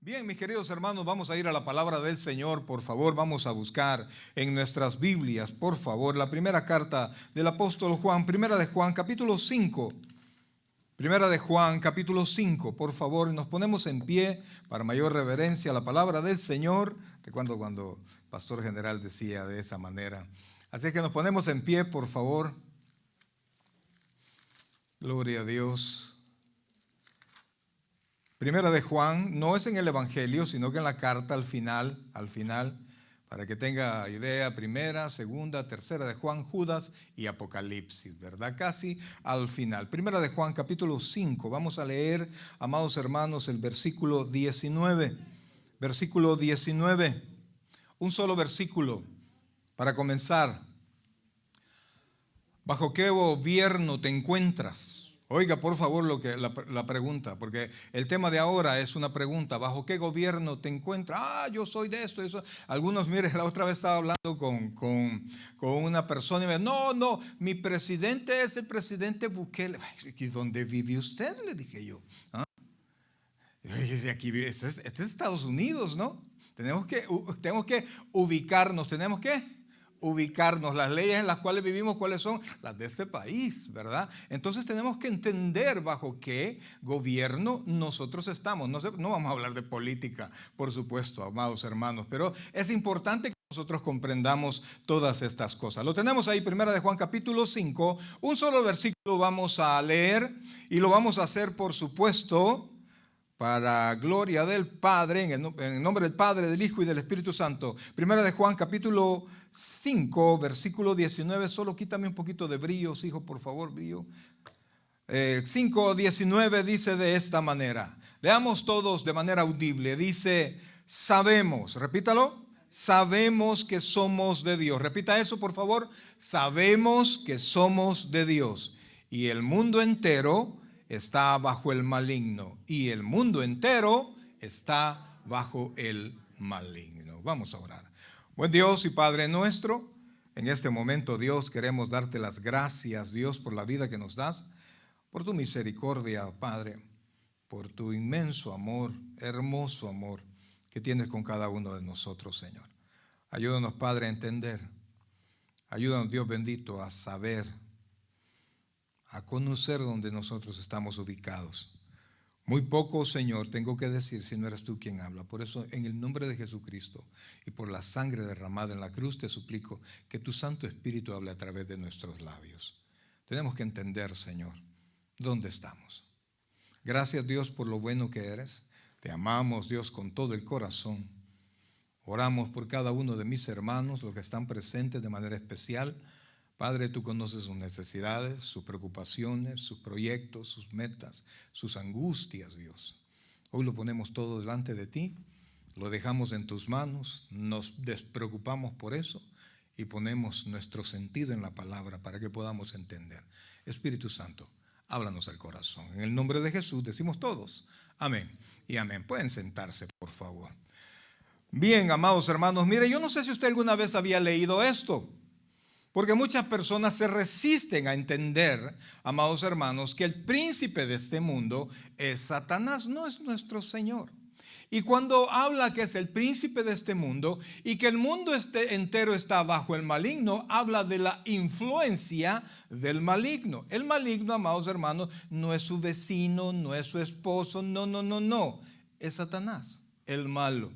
Bien, mis queridos hermanos, vamos a ir a la palabra del Señor. Por favor, vamos a buscar en nuestras Biblias, por favor, la primera carta del apóstol Juan, primera de Juan, capítulo 5. Primera de Juan, capítulo 5, por favor, nos ponemos en pie para mayor reverencia a la palabra del Señor. Recuerdo cuando el pastor general decía de esa manera. Así que nos ponemos en pie, por favor. Gloria a Dios. Primera de Juan, no es en el Evangelio, sino que en la carta al final, para que tenga idea, primera, segunda, tercera de Juan, Judas y Apocalipsis, ¿verdad? Casi al final. Primera de Juan, capítulo 5, vamos a leer, amados hermanos, el versículo 19. Versículo 19, un solo versículo para comenzar. ¿Bajo qué gobierno te encuentras? Oiga, por favor, la pregunta, porque el tema de ahora es una pregunta. ¿Bajo qué gobierno te encuentras? Yo soy de esto, eso. Algunos, mire, la otra vez estaba hablando con una persona y me dijo, no, mi presidente es el presidente Bukele. ¿Y dónde vive usted? Le dije yo. Aquí, este es Estados Unidos, ¿no? Tenemos que ubicarnos, ubicarnos, las leyes en las cuales vivimos, ¿cuáles son? Las de este país, ¿verdad? Entonces tenemos que entender bajo qué gobierno nosotros estamos. No vamos a hablar de política, por supuesto, amados hermanos, pero es importante que nosotros comprendamos todas estas cosas. Lo tenemos ahí, primera de Juan capítulo 5, un solo versículo vamos a leer y lo vamos a hacer, por supuesto, para gloria del Padre, en el nombre del Padre, del Hijo y del Espíritu Santo. Primera de Juan, capítulo 5, versículo 19. Solo quítame un poquito de brillos, hijo, por favor, brillo. 5:19 dice de esta manera. Leamos todos de manera audible. Dice, sabemos, repítalo, sabemos que somos de Dios. Repita eso, por favor. Sabemos que somos de Dios. Y el mundo entero está bajo el maligno, y el mundo entero está bajo el maligno. Vamos a orar. Buen Dios y Padre nuestro, en este momento, Dios, queremos darte las gracias, Dios, por la vida que nos das, por tu misericordia, Padre, por tu inmenso amor, hermoso amor que tienes con cada uno de nosotros, Señor. Ayúdanos, Padre, a entender. Ayúdanos, Dios bendito, a saber, a conocer dónde nosotros estamos ubicados. Muy poco, Señor, tengo que decir si no eres tú quien habla. Por eso, en el nombre de Jesucristo y por la sangre derramada en la cruz, te suplico que tu Santo Espíritu hable a través de nuestros labios. Tenemos que entender, Señor, dónde estamos. Gracias, Dios, por lo bueno que eres. Te amamos, Dios, con todo el corazón. Oramos por cada uno de mis hermanos, los que están presentes de manera especial. Padre, tú conoces sus necesidades, sus preocupaciones, sus proyectos, sus metas, sus angustias, Dios. Hoy lo ponemos todo delante de ti, lo dejamos en tus manos, nos despreocupamos por eso y ponemos nuestro sentido en la palabra para que podamos entender. Espíritu Santo, háblanos al corazón. En el nombre de Jesús decimos todos, amén y amén. Pueden sentarse, por favor. Bien, amados hermanos, mire, yo no sé si usted alguna vez había leído esto. Porque muchas personas se resisten a entender, amados hermanos, que el príncipe de este mundo es Satanás, no es nuestro Señor. Y cuando habla que es el príncipe de este mundo y que el mundo entero está bajo el maligno, habla de la influencia del maligno. El maligno, amados hermanos, no es su vecino, no es su esposo, no. Es Satanás, el malo.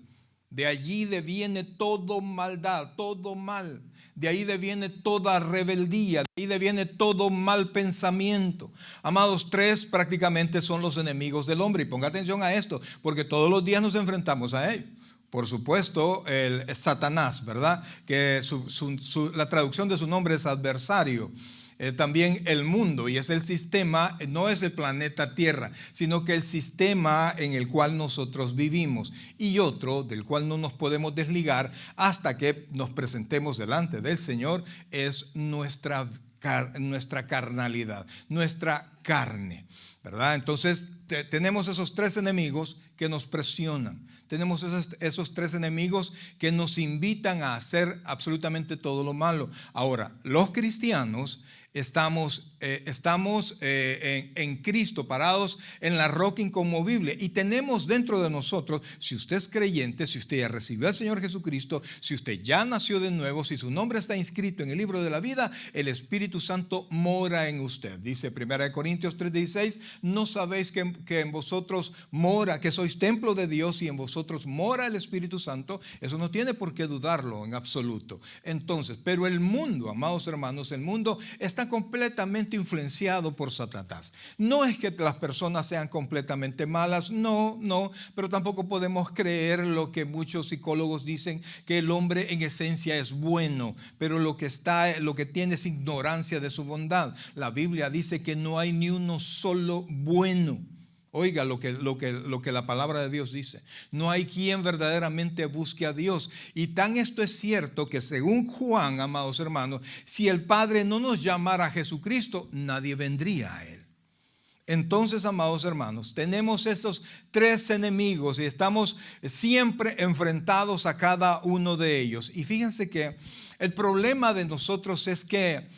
De allí deviene todo maldad, todo mal. De ahí deviene toda rebeldía, de ahí deviene todo mal pensamiento. Amados, tres prácticamente son los enemigos del hombre. Y ponga atención a esto, porque todos los días nos enfrentamos a ellos. Por supuesto, el Satanás, ¿verdad? Que la traducción de su nombre es adversario. También el mundo, y es el sistema, no es el planeta Tierra, sino que el sistema en el cual nosotros vivimos, y otro del cual no nos podemos desligar hasta que nos presentemos delante del Señor, es nuestra carnalidad, nuestra carne, ¿verdad? Entonces tenemos esos tres enemigos que nos presionan. Tenemos esos tres enemigos que nos invitan a hacer absolutamente todo lo malo. Ahora, los cristianos estamos en Cristo, parados en la roca inconmovible, y tenemos dentro de nosotros, si usted es creyente, si usted ya recibió al Señor Jesucristo, si usted ya nació de nuevo, si su nombre está inscrito en el libro de la vida, el Espíritu Santo mora en usted. Dice 1 Corintios 3:16, ¿no sabéis que en vosotros mora, que sois templo de Dios y en vosotros mora el Espíritu Santo? Eso no tiene por qué dudarlo en absoluto. Entonces, pero el mundo, amados hermanos, el mundo está completamente influenciado por Satanás. No es que las personas sean completamente malas, no, pero tampoco podemos creer lo que muchos psicólogos dicen, que el hombre en esencia es bueno, pero lo que tiene es ignorancia de su bondad. La Biblia dice que no hay ni uno solo bueno. Oiga lo que la palabra de Dios dice. No hay quien verdaderamente busque a Dios. Y tan esto es cierto que según Juan, amados hermanos, si el Padre no nos llamara a Jesucristo, nadie vendría a Él. Entonces, amados hermanos, tenemos esos tres enemigos y estamos siempre enfrentados a cada uno de ellos. Y fíjense que el problema de nosotros es que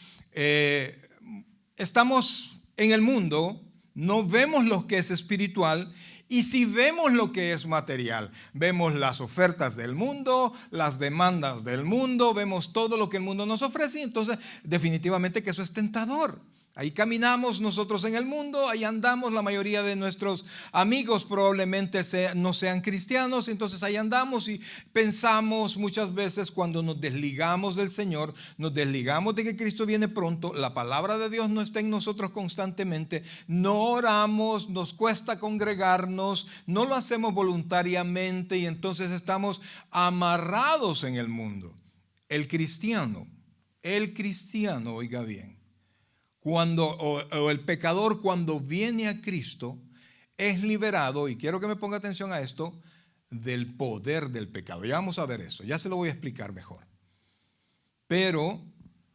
estamos en el mundo, no vemos lo que es espiritual, y si vemos lo que es material, vemos las ofertas del mundo, las demandas del mundo, vemos todo lo que el mundo nos ofrece, y entonces definitivamente que eso es tentador. Ahí caminamos nosotros en el mundo, ahí andamos, la mayoría de nuestros amigos probablemente no sean cristianos, entonces ahí andamos y pensamos muchas veces cuando nos desligamos del Señor, nos desligamos de que Cristo viene pronto, la palabra de Dios no está en nosotros constantemente, no oramos, nos cuesta congregarnos, no lo hacemos voluntariamente y entonces estamos amarrados en el mundo. El cristiano, oiga bien. O el pecador cuando viene a Cristo es liberado, y quiero que me ponga atención a esto, del poder del pecado. Ya vamos a ver eso, ya se lo voy a explicar mejor. Pero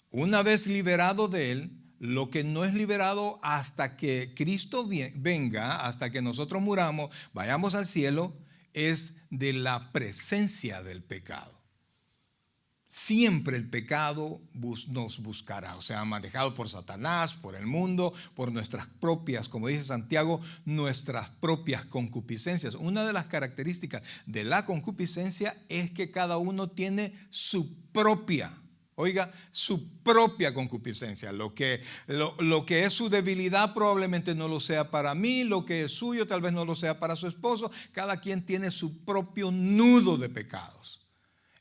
una vez liberado de él, lo que no es liberado hasta que Cristo venga, hasta que nosotros muramos, vayamos al cielo, es de la presencia del pecado. Siempre el pecado nos buscará, o sea, manejado por Satanás, por el mundo, por nuestras propias, como dice Santiago, nuestras propias concupiscencias. Una de las características de la concupiscencia es que cada uno tiene su propia concupiscencia. Lo que es su debilidad probablemente no lo sea para mí, lo que es suyo tal vez no lo sea para su esposo. Cada quien tiene su propio nudo de pecados.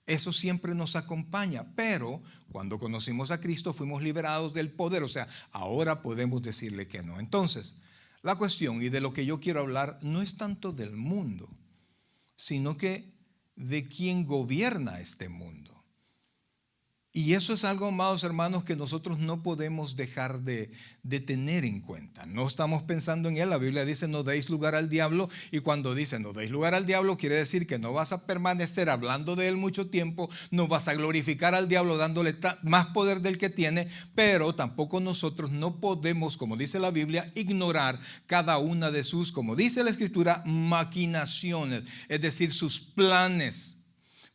Eso siempre nos acompaña, pero cuando conocimos a Cristo fuimos liberados del poder, o sea, ahora podemos decirle que no. Entonces, la cuestión y de lo que yo quiero hablar no es tanto del mundo, sino que de quien gobierna este mundo. Y eso es algo, amados hermanos, que nosotros no podemos dejar de tener en cuenta. No estamos pensando en él. La Biblia dice no deis lugar al diablo, y cuando dice no deis lugar al diablo quiere decir que no vas a permanecer hablando de él mucho tiempo, no vas a glorificar al diablo dándole más poder del que tiene, pero tampoco nosotros no podemos, como dice la Biblia, ignorar cada una de sus, como dice la Escritura, maquinaciones, es decir, sus planes.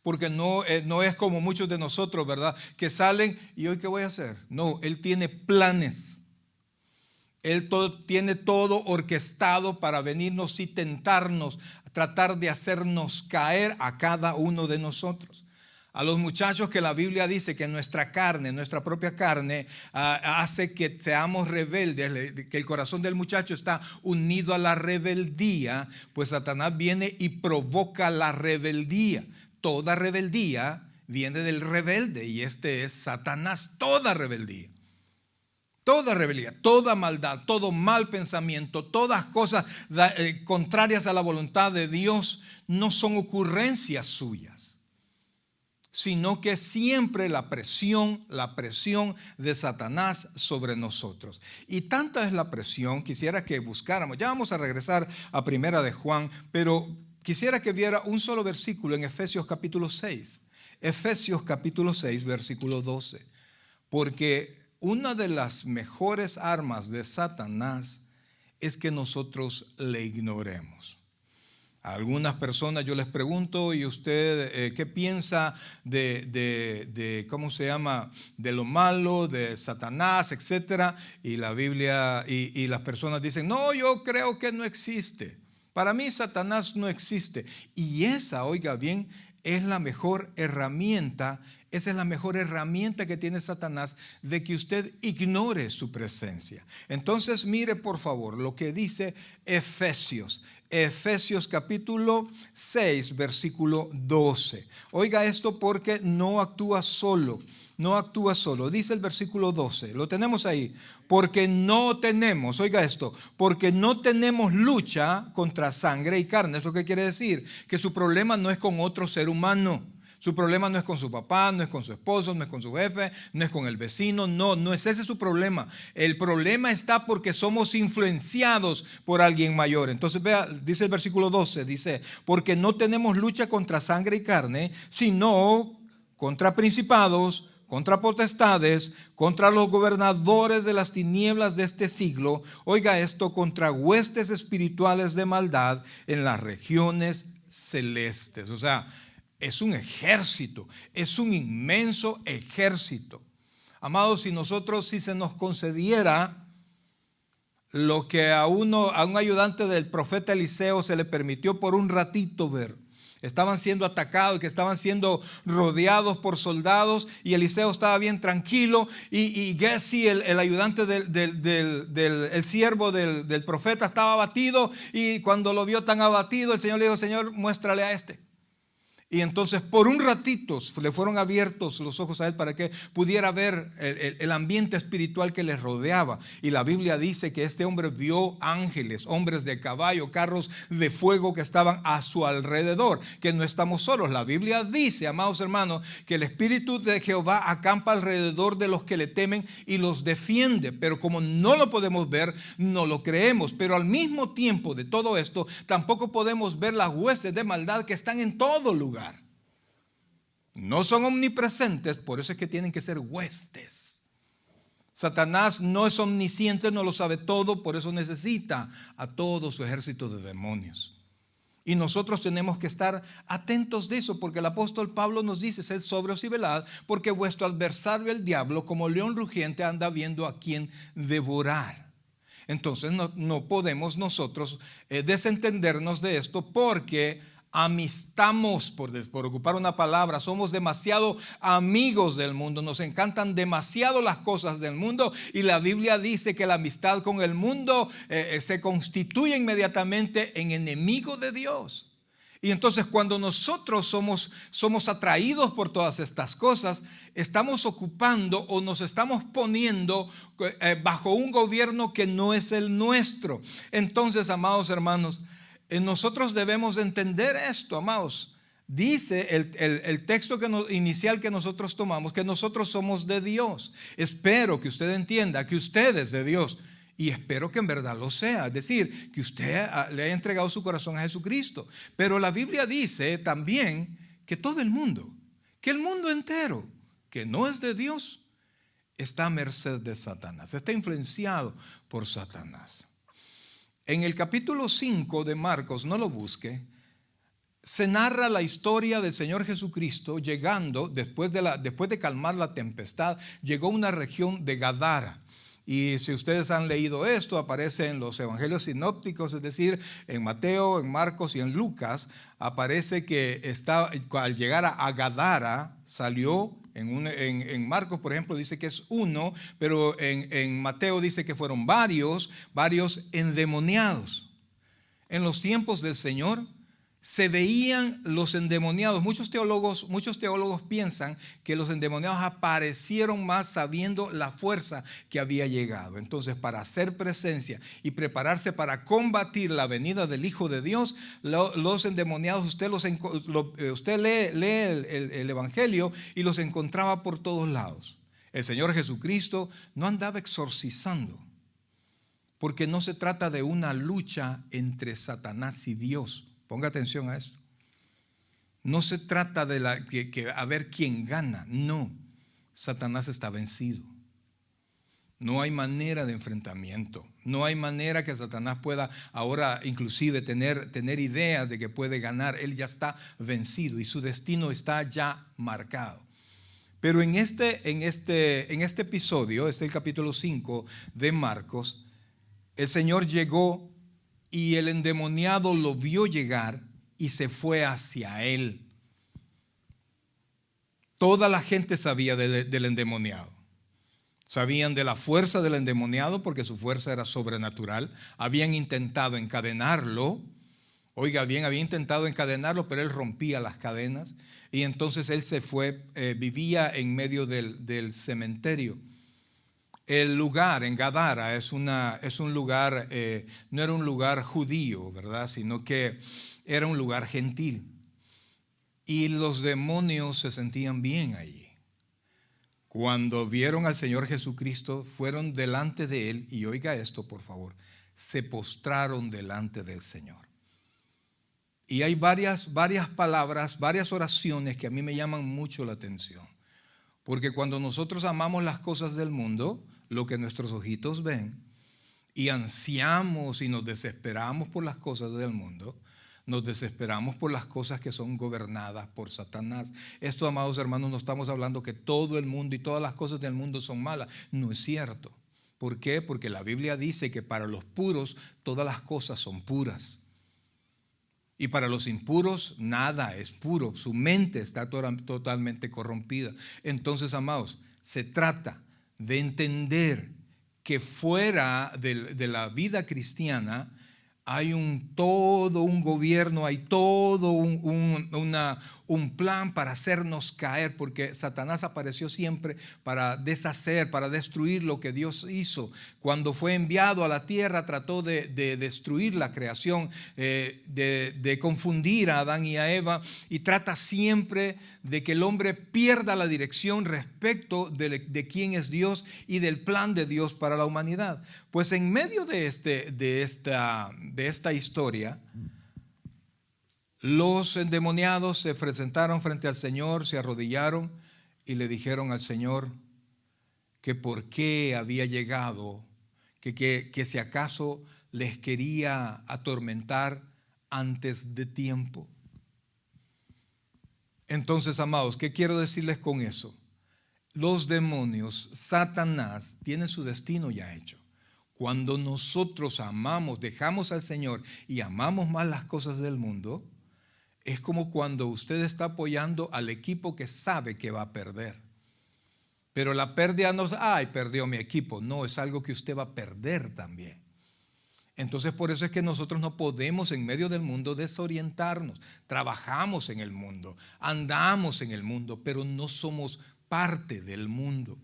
Porque no es como muchos de nosotros, ¿verdad? Que salen y hoy ¿qué voy a hacer? No, Él tiene planes. Él tiene todo orquestado para venirnos y tentarnos, tratar de hacernos caer a cada uno de nosotros. A los muchachos que la Biblia dice que nuestra carne, nuestra propia carne, hace que seamos rebeldes, que el corazón del muchacho está unido a la rebeldía, pues Satanás viene y provoca la rebeldía. Toda rebeldía viene del rebelde y este es Satanás. Toda rebeldía, toda maldad, todo mal pensamiento, todas cosas contrarias a la voluntad de Dios no son ocurrencias suyas, sino que siempre la presión de Satanás sobre nosotros. Y tanta es la presión, quisiera que buscáramos, ya vamos a regresar a Primera de Juan, pero quisiera que viera un solo versículo en Efesios capítulo 6. Efesios capítulo 6, versículo 12. Porque una de las mejores armas de Satanás es que nosotros le ignoremos. A algunas personas yo les pregunto, ¿y usted qué piensa ¿cómo se llama? De lo malo, de Satanás, etcétera? Y la Biblia y las personas dicen, no, yo creo que no existe. Para mí Satanás no existe. Y esa, oiga bien, es la mejor herramienta. Esa es la mejor herramienta que tiene Satanás de que usted ignore su presencia. Entonces mire por favor lo que dice Efesios. Efesios capítulo 6, versículo 12. Oiga esto porque no actúa solo. No actúa solo. Dice el versículo 12. Lo tenemos ahí. Porque no tenemos, oiga esto, porque no tenemos lucha contra sangre y carne. ¿Eso qué quiere decir? Que su problema no es con otro ser humano. Su problema no es con su papá, no es con su esposo, no es con su jefe, no es con el vecino. No es ese su problema. El problema está porque somos influenciados por alguien mayor. Entonces vea, dice el versículo 12, dice, porque no tenemos lucha contra sangre y carne, sino contra principados, contra potestades, contra los gobernadores de las tinieblas de este siglo. Oiga esto, contra huestes espirituales de maldad en las regiones celestes. O sea, es un ejército, es un inmenso ejército. Amados, si se nos concediera lo que a un ayudante del profeta Eliseo se le permitió por un ratito ver. Estaban siendo atacados, que estaban siendo rodeados por soldados, y Eliseo estaba bien tranquilo, y Giezi, el ayudante el siervo del profeta, estaba abatido, y cuando lo vio tan abatido, el Señor le dijo, Señor, muéstrale a este. Y entonces por un ratito le fueron abiertos los ojos a él para que pudiera ver el ambiente espiritual que le rodeaba. Y la Biblia dice que este hombre vio ángeles, hombres de caballo, carros de fuego que estaban a su alrededor, que no estamos solos. La Biblia dice, amados hermanos, que el Espíritu de Jehová acampa alrededor de los que le temen y los defiende. Pero como no lo podemos ver, no lo creemos. Pero al mismo tiempo de todo esto, tampoco podemos ver las huestes de maldad que están en todo lugar. No son omnipresentes, por eso es que tienen que ser huestes. Satanás no es omnisciente, no lo sabe todo, por eso necesita a todo su ejército de demonios. Y nosotros tenemos que estar atentos de eso, porque el apóstol Pablo nos dice, sed sobrios y velad, porque vuestro adversario el diablo, como león rugiente, anda viendo a quien devorar. Entonces no podemos nosotros desentendernos de esto, porque amistamos, por ocupar una palabra, somos demasiado amigos del mundo, nos encantan demasiado las cosas del mundo, y la Biblia dice que la amistad con el mundo se constituye inmediatamente en enemigo de Dios. Y entonces cuando nosotros somos atraídos por todas estas cosas, estamos ocupando o nos estamos poniendo bajo un gobierno que no es el nuestro. Entonces, amados hermanos, nosotros debemos entender esto, amados. Dice el texto inicial que nosotros tomamos, que nosotros somos de Dios. Espero que usted entienda que usted es de Dios, y espero que en verdad lo sea. Es decir, que usted le haya entregado su corazón a Jesucristo. Pero la Biblia dice también que todo el mundo, que el mundo entero, que no es de Dios, está a merced de Satanás, está influenciado por Satanás. En el capítulo 5 de Marcos, no lo busque, se narra la historia del Señor Jesucristo llegando, después de calmar la tempestad, llegó a una región de Gadara. Y si ustedes han leído esto, aparece en los evangelios sinópticos, es decir, en Mateo, en Marcos y en Lucas, aparece que al llegar a Gadara salió. En Marcos, por ejemplo, dice que es uno, pero en Mateo dice que fueron varios endemoniados. En los tiempos del Señor se veían los endemoniados. Muchos teólogos piensan que los endemoniados aparecieron más sabiendo la fuerza que había llegado. Entonces, para hacer presencia y prepararse para combatir la venida del Hijo de Dios, los endemoniados, usted lee el Evangelio y los encontraba por todos lados. El Señor Jesucristo no andaba exorcizando, porque no se trata de una lucha entre Satanás y Dios. Ponga atención a esto. No se trata de a ver quién gana. No, Satanás está vencido. No hay manera de enfrentamiento. No hay manera que Satanás pueda ahora inclusive tener ideas de que puede ganar. Él ya está vencido y su destino está ya marcado. Pero en este episodio, este es el capítulo 5 de Marcos, el Señor llegó y el endemoniado lo vio llegar y se fue hacia él. Toda la gente sabía del endemoniado. Sabían de la fuerza del endemoniado porque su fuerza era sobrenatural. Habían intentado encadenarlo. Oiga bien, habían intentado encadenarlo, pero él rompía las cadenas. Y entonces él se fue, vivía en medio del cementerio. El lugar en Gadara es un lugar, no era un lugar judío, ¿verdad? Sino que era un lugar gentil. Y los demonios se sentían bien allí. Cuando vieron al Señor Jesucristo, fueron delante de Él, y oiga esto por favor, se postraron delante del Señor. Y hay varias palabras, varias oraciones que a mí me llaman mucho la atención. Porque cuando nosotros amamos las cosas del mundo, lo que nuestros ojitos ven, y ansiamos y nos desesperamos por las cosas del mundo, nos desesperamos por las cosas que son gobernadas por Satanás. Esto, amados hermanos, no estamos hablando que todo el mundo y todas las cosas del mundo son malas. No es cierto. ¿Por qué? Porque la Biblia dice que para los puros todas las cosas son puras. Y para los impuros nada es puro. Su mente está totalmente corrompida. Entonces, amados, se trata de entender que fuera de la vida cristiana hay todo un gobierno, hay todo un plan para hacernos caer, porque Satanás apareció siempre para deshacer, para destruir lo que Dios hizo. Cuando fue enviado a la tierra trató de destruir la creación, de confundir a Adán y a Eva, y trata siempre de que el hombre pierda la dirección respecto de quién es Dios y del plan de Dios para la humanidad. Pues en medio de esta historia, los endemoniados se presentaron frente al Señor, se arrodillaron y le dijeron al Señor que por qué había llegado, que si acaso les quería atormentar antes de tiempo. Entonces, amados, ¿qué quiero decirles con eso? Los demonios, Satanás, tienen su destino ya hecho. Cuando nosotros amamos, dejamos al Señor y amamos más las cosas del mundo, es como cuando usted está apoyando al equipo que sabe que va a perder. Pero la pérdida no es, ay, perdió mi equipo. No, es algo que usted va a perder también. Entonces, por eso es que nosotros no podemos en medio del mundo desorientarnos. Trabajamos en el mundo, andamos en el mundo, pero no somos parte del mundo.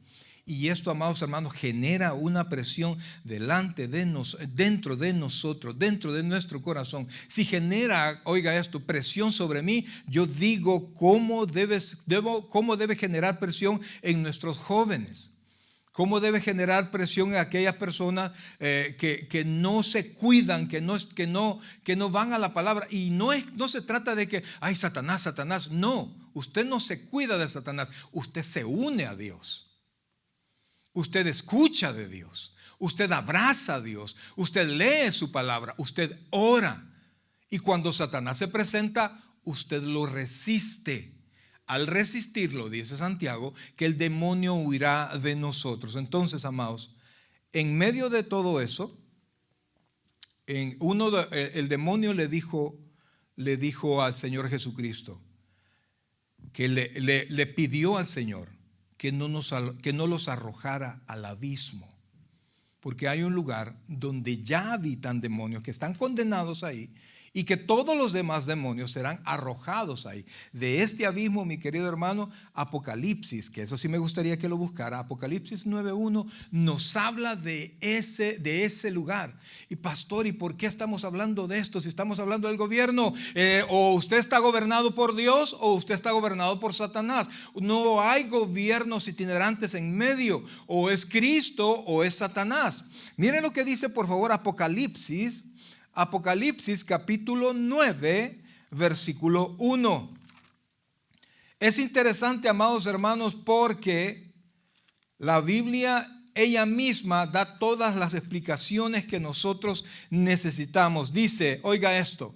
Y esto, amados hermanos, genera una presión dentro de nosotros, dentro de nuestro corazón. Si genera, oiga esto, presión sobre mí, yo digo cómo debe generar presión en nuestros jóvenes. ¿Cómo debe generar presión en aquellas personas que no se cuidan, que no van a la palabra? Y no se trata de que, ay, Satanás. No, usted no se cuida de Satanás, usted se une a Dios. Usted escucha de Dios, usted abraza a Dios, usted lee su palabra, usted ora. Y cuando Satanás se presenta, usted lo resiste. Al resistirlo, dice Santiago, que el demonio huirá de nosotros. Entonces, amados, en medio de todo eso, el demonio le dijo al Señor Jesucristo, que le pidió al Señor que no los arrojara al abismo, porque hay un lugar donde ya habitan demonios que están condenados ahí, y que todos los demás demonios serán arrojados ahí. De este abismo, mi querido hermano, Apocalipsis, que eso sí me gustaría que lo buscara, Apocalipsis 9:1 nos habla de ese lugar. Y pastor, ¿y por qué estamos hablando de esto? Si estamos hablando del gobierno, o usted está gobernado por Dios o usted está gobernado por Satanás. No hay gobiernos itinerantes en medio, o es Cristo o es Satanás. Miren lo que dice, por favor, Apocalipsis capítulo 9, versículo 1. Es interesante, amados hermanos, porque la Biblia ella misma da todas las explicaciones que nosotros necesitamos. Dice, oiga esto,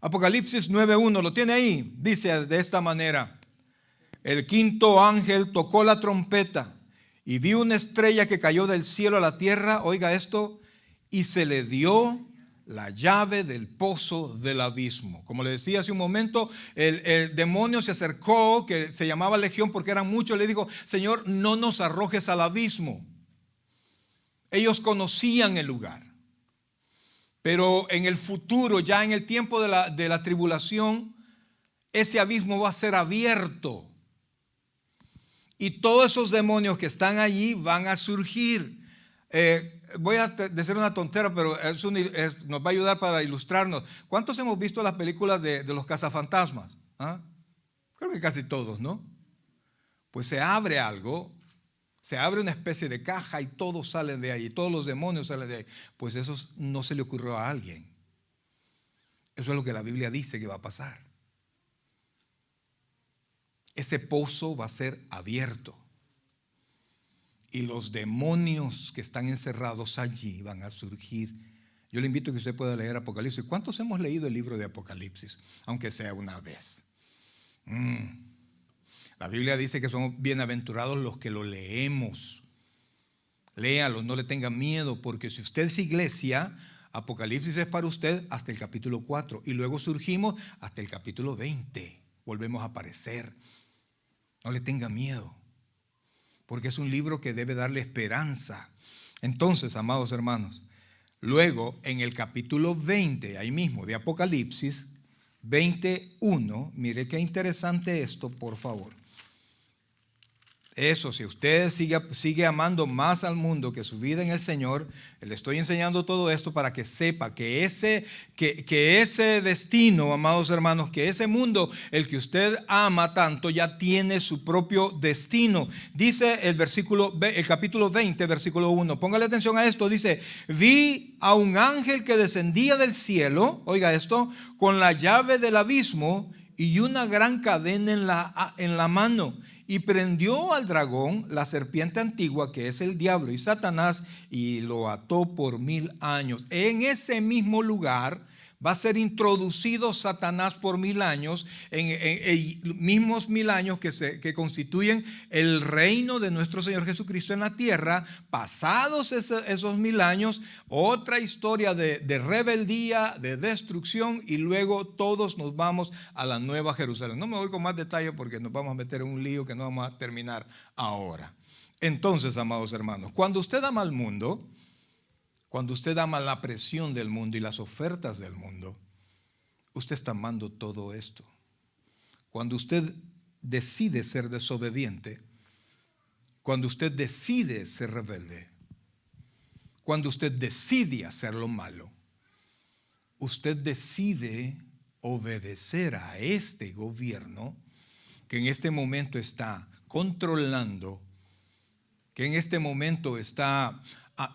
Apocalipsis 9:1, ¿lo tiene ahí? Dice de esta manera: el quinto ángel tocó la trompeta y vi una estrella que cayó del cielo a la tierra, oiga esto, y se le dio la llave del pozo del abismo. Como le decía hace un momento, el demonio se acercó, que se llamaba Legión porque eran muchos, le dijo, Señor, no nos arrojes al abismo. Ellos conocían el lugar. Pero en el futuro, ya en el tiempo de la tribulación, ese abismo va a ser abierto. Y todos esos demonios que están allí van a surgir. Voy a decir una tontera, pero nos va a ayudar para ilustrarnos. ¿Cuántos hemos visto las películas de los cazafantasmas? ¿Ah? Creo que casi todos, ¿no? Pues se abre algo, se abre una especie de caja y todos salen de ahí, todos los demonios salen de ahí. Pues eso no se le ocurrió a alguien. Eso es lo que la Biblia dice que va a pasar. Ese pozo va a ser abierto. Y los demonios que están encerrados allí van a surgir. Yo le invito a que usted pueda leer Apocalipsis. ¿Cuántos hemos leído el libro de Apocalipsis? Aunque sea una vez. La Biblia dice que son bienaventurados los que lo leemos. Léalo, no le tenga miedo, porque si usted es iglesia, Apocalipsis es para usted hasta el capítulo 4. Y luego surgimos hasta el capítulo 20. Volvemos a aparecer. No le tenga miedo, porque es un libro que debe darle esperanza. Entonces, amados hermanos, luego en el capítulo 20, ahí mismo de Apocalipsis 21, mire qué interesante esto, por favor. Eso, si usted sigue amando más al mundo que su vida en el Señor, le estoy enseñando todo esto para que sepa que ese destino, amados hermanos, que ese mundo, el que usted ama tanto, ya tiene su propio destino. Dice el capítulo 20, versículo 1. Póngale atención a esto. Dice, vi a un ángel que descendía del cielo, oiga esto, con la llave del abismo y una gran cadena en la mano. Y prendió al dragón, la serpiente antigua, que es el diablo y Satanás, y lo ató por 1000 años. En ese mismo lugar va a ser introducido Satanás por 1000 años, en mismos 1000 años que constituyen el reino de nuestro Señor Jesucristo en la tierra. Pasados esos 1000 años, otra historia de rebeldía, de destrucción, y luego todos nos vamos a la Nueva Jerusalén. No me voy con más detalle porque nos vamos a meter en un lío que no vamos a terminar ahora. Entonces, amados hermanos, cuando usted ama al mundo, cuando usted ama la presión del mundo y las ofertas del mundo, usted está amando todo esto. Cuando usted decide ser desobediente, cuando usted decide ser rebelde, cuando usted decide hacer lo malo, usted decide obedecer a este gobierno que en este momento está controlando, que en este momento está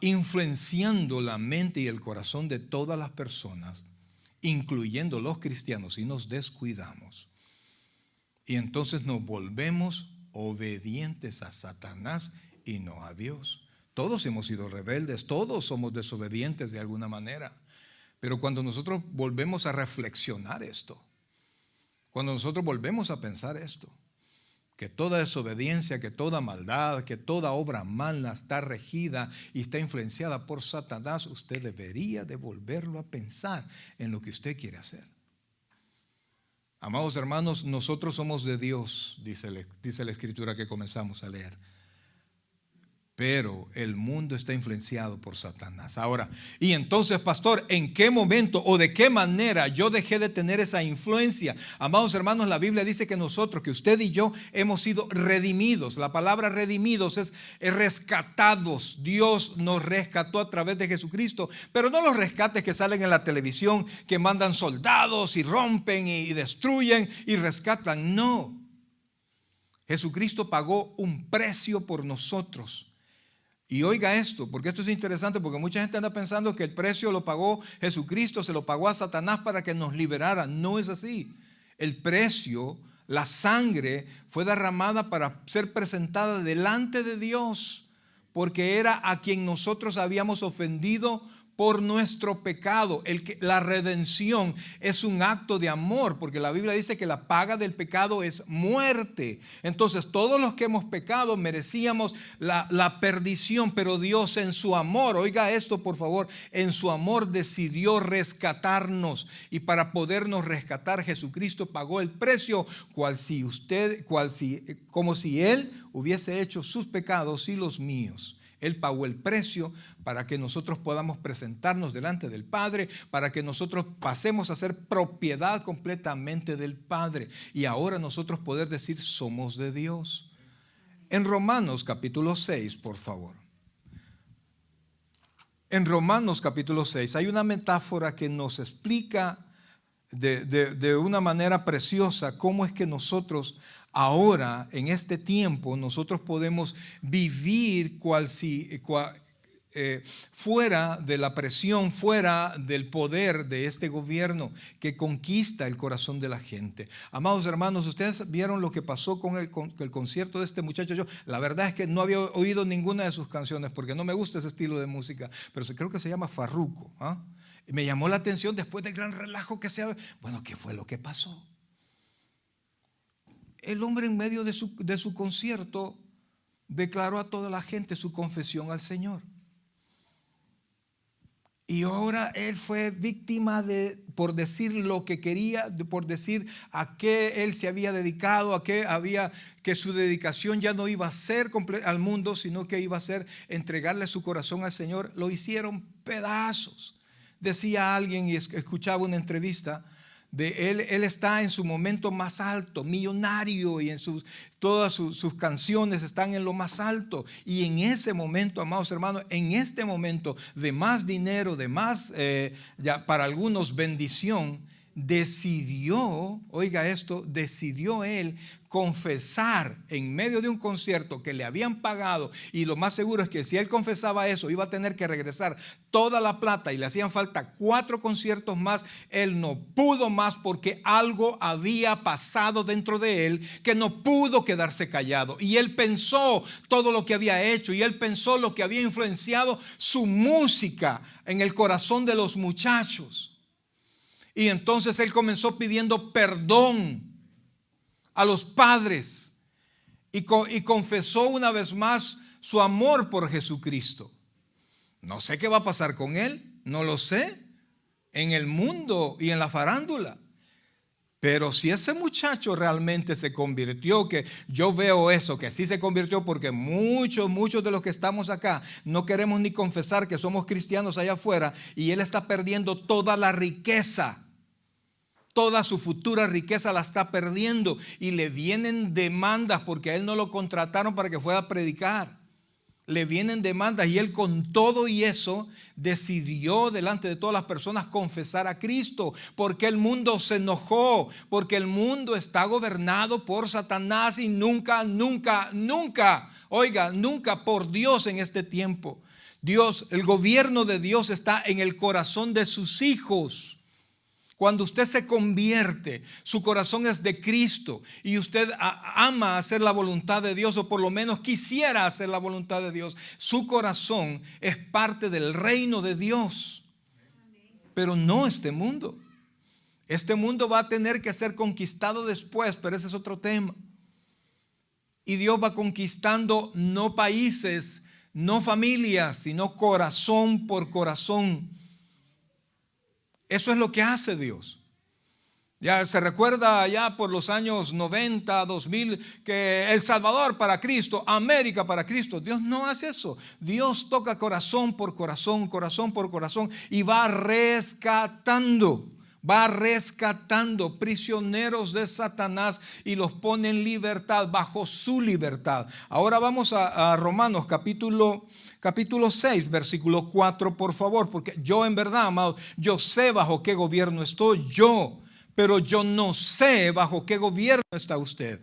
influenciando la mente y el corazón de todas las personas, incluyendo los cristianos, y nos descuidamos. Y entonces nos volvemos obedientes a Satanás y no a Dios. Todos hemos sido rebeldes, todos somos desobedientes de alguna manera. Pero cuando nosotros volvemos a reflexionar esto, cuando nosotros volvemos a pensar esto, que toda desobediencia, que toda maldad, que toda obra mala está regida y está influenciada por Satanás, usted debería de volverlo a pensar en lo que usted quiere hacer. Amados hermanos, nosotros somos de Dios, dice la escritura que comenzamos a leer. Pero el mundo está influenciado por Satanás. Ahora, y entonces, pastor, ¿en qué momento o de qué manera yo dejé de tener esa influencia? Amados hermanos, la Biblia dice que nosotros, que usted y yo hemos sido redimidos. La palabra redimidos es rescatados. Dios nos rescató a través de Jesucristo. Pero no los rescates que salen en la televisión, que mandan soldados y rompen y destruyen y rescatan. No. Jesucristo pagó un precio por nosotros. Y oiga esto, porque esto es interesante, porque mucha gente anda pensando que el precio lo pagó Jesucristo, se lo pagó a Satanás para que nos liberara. No es así. El precio, la sangre, fue derramada para ser presentada delante de Dios porque era a quien nosotros habíamos ofendido por nuestro pecado. La redención es un acto de amor, porque la Biblia dice que la paga del pecado es muerte. Entonces todos los que hemos pecado merecíamos la perdición, pero Dios en su amor, oiga esto por favor, en su amor decidió rescatarnos, y para podernos rescatar Jesucristo pagó el precio como si Él hubiese hecho sus pecados y los míos. Él pagó el precio para que nosotros podamos presentarnos delante del Padre, para que nosotros pasemos a ser propiedad completamente del Padre, y ahora nosotros poder decir somos de Dios. En Romanos capítulo 6, por favor. En Romanos capítulo 6 hay una metáfora que nos explica de una manera preciosa cómo es que nosotros ahora, en este tiempo, nosotros podemos vivir fuera de la presión, fuera del poder de este gobierno que conquista el corazón de la gente. Amados hermanos, ustedes vieron lo que pasó con el concierto de este muchacho. Yo, la verdad es que no había oído ninguna de sus canciones porque no me gusta ese estilo de música, pero creo que se llama Farruko. Me llamó la atención después del gran relajo que se había. Bueno, ¿qué fue lo que pasó? El hombre en medio de su concierto declaró a toda la gente su confesión al Señor. Y ahora él fue víctima por decir lo que quería, por decir a qué él se había dedicado, que su dedicación ya no iba a ser al mundo, sino que iba a ser entregarle su corazón al Señor. Lo hicieron pedazos. Decía alguien, y escuchaba una entrevista de él está en su momento más alto, millonario, y todas sus canciones están en lo más alto, y en ese momento, amados hermanos, en este momento de más dinero, de más, ya para algunos bendición, decidió él confesar en medio de un concierto que le habían pagado, y lo más seguro es que si él confesaba eso iba a tener que regresar toda la plata y le hacían falta 4 conciertos más. Él no pudo más porque algo había pasado dentro de él que no pudo quedarse callado, y él pensó todo lo que había hecho, y él pensó lo que había influenciado su música en el corazón de los muchachos. Y entonces él comenzó pidiendo perdón a los padres y confesó una vez más su amor por Jesucristo. No sé qué va a pasar con él, no lo sé, en el mundo y en la farándula. Pero si ese muchacho realmente se convirtió, que yo veo eso, que sí se convirtió, porque muchos de los que estamos acá no queremos ni confesar que somos cristianos allá afuera, y él está perdiendo toda la riqueza. Toda su futura riqueza la está perdiendo, y le vienen demandas porque a él no lo contrataron para que fuera a predicar. Le vienen demandas, y él con todo y eso decidió delante de todas las personas confesar a Cristo, porque el mundo se enojó, porque el mundo está gobernado por Satanás y nunca por Dios en este tiempo. El gobierno de Dios está en el corazón de sus hijos. Cuando usted se convierte, su corazón es de Cristo, y usted ama hacer la voluntad de Dios, o por lo menos quisiera hacer la voluntad de Dios, su corazón es parte del reino de Dios. Pero no este mundo. Este mundo va a tener que ser conquistado después, pero ese es otro tema. Y Dios va conquistando no países, no familias, sino corazón por corazón. Eso es lo que hace Dios. Ya se recuerda ya por los años 90, 2000, que El Salvador para Cristo, América para Cristo. Dios no hace eso. Dios toca corazón por corazón, corazón por corazón, y va rescatando prisioneros de Satanás, y los pone en libertad, bajo su libertad. Ahora vamos a Romanos capítulo 6, versículo 4, por favor, porque yo en verdad, amado, yo sé bajo qué gobierno estoy yo, pero yo no sé bajo qué gobierno está usted.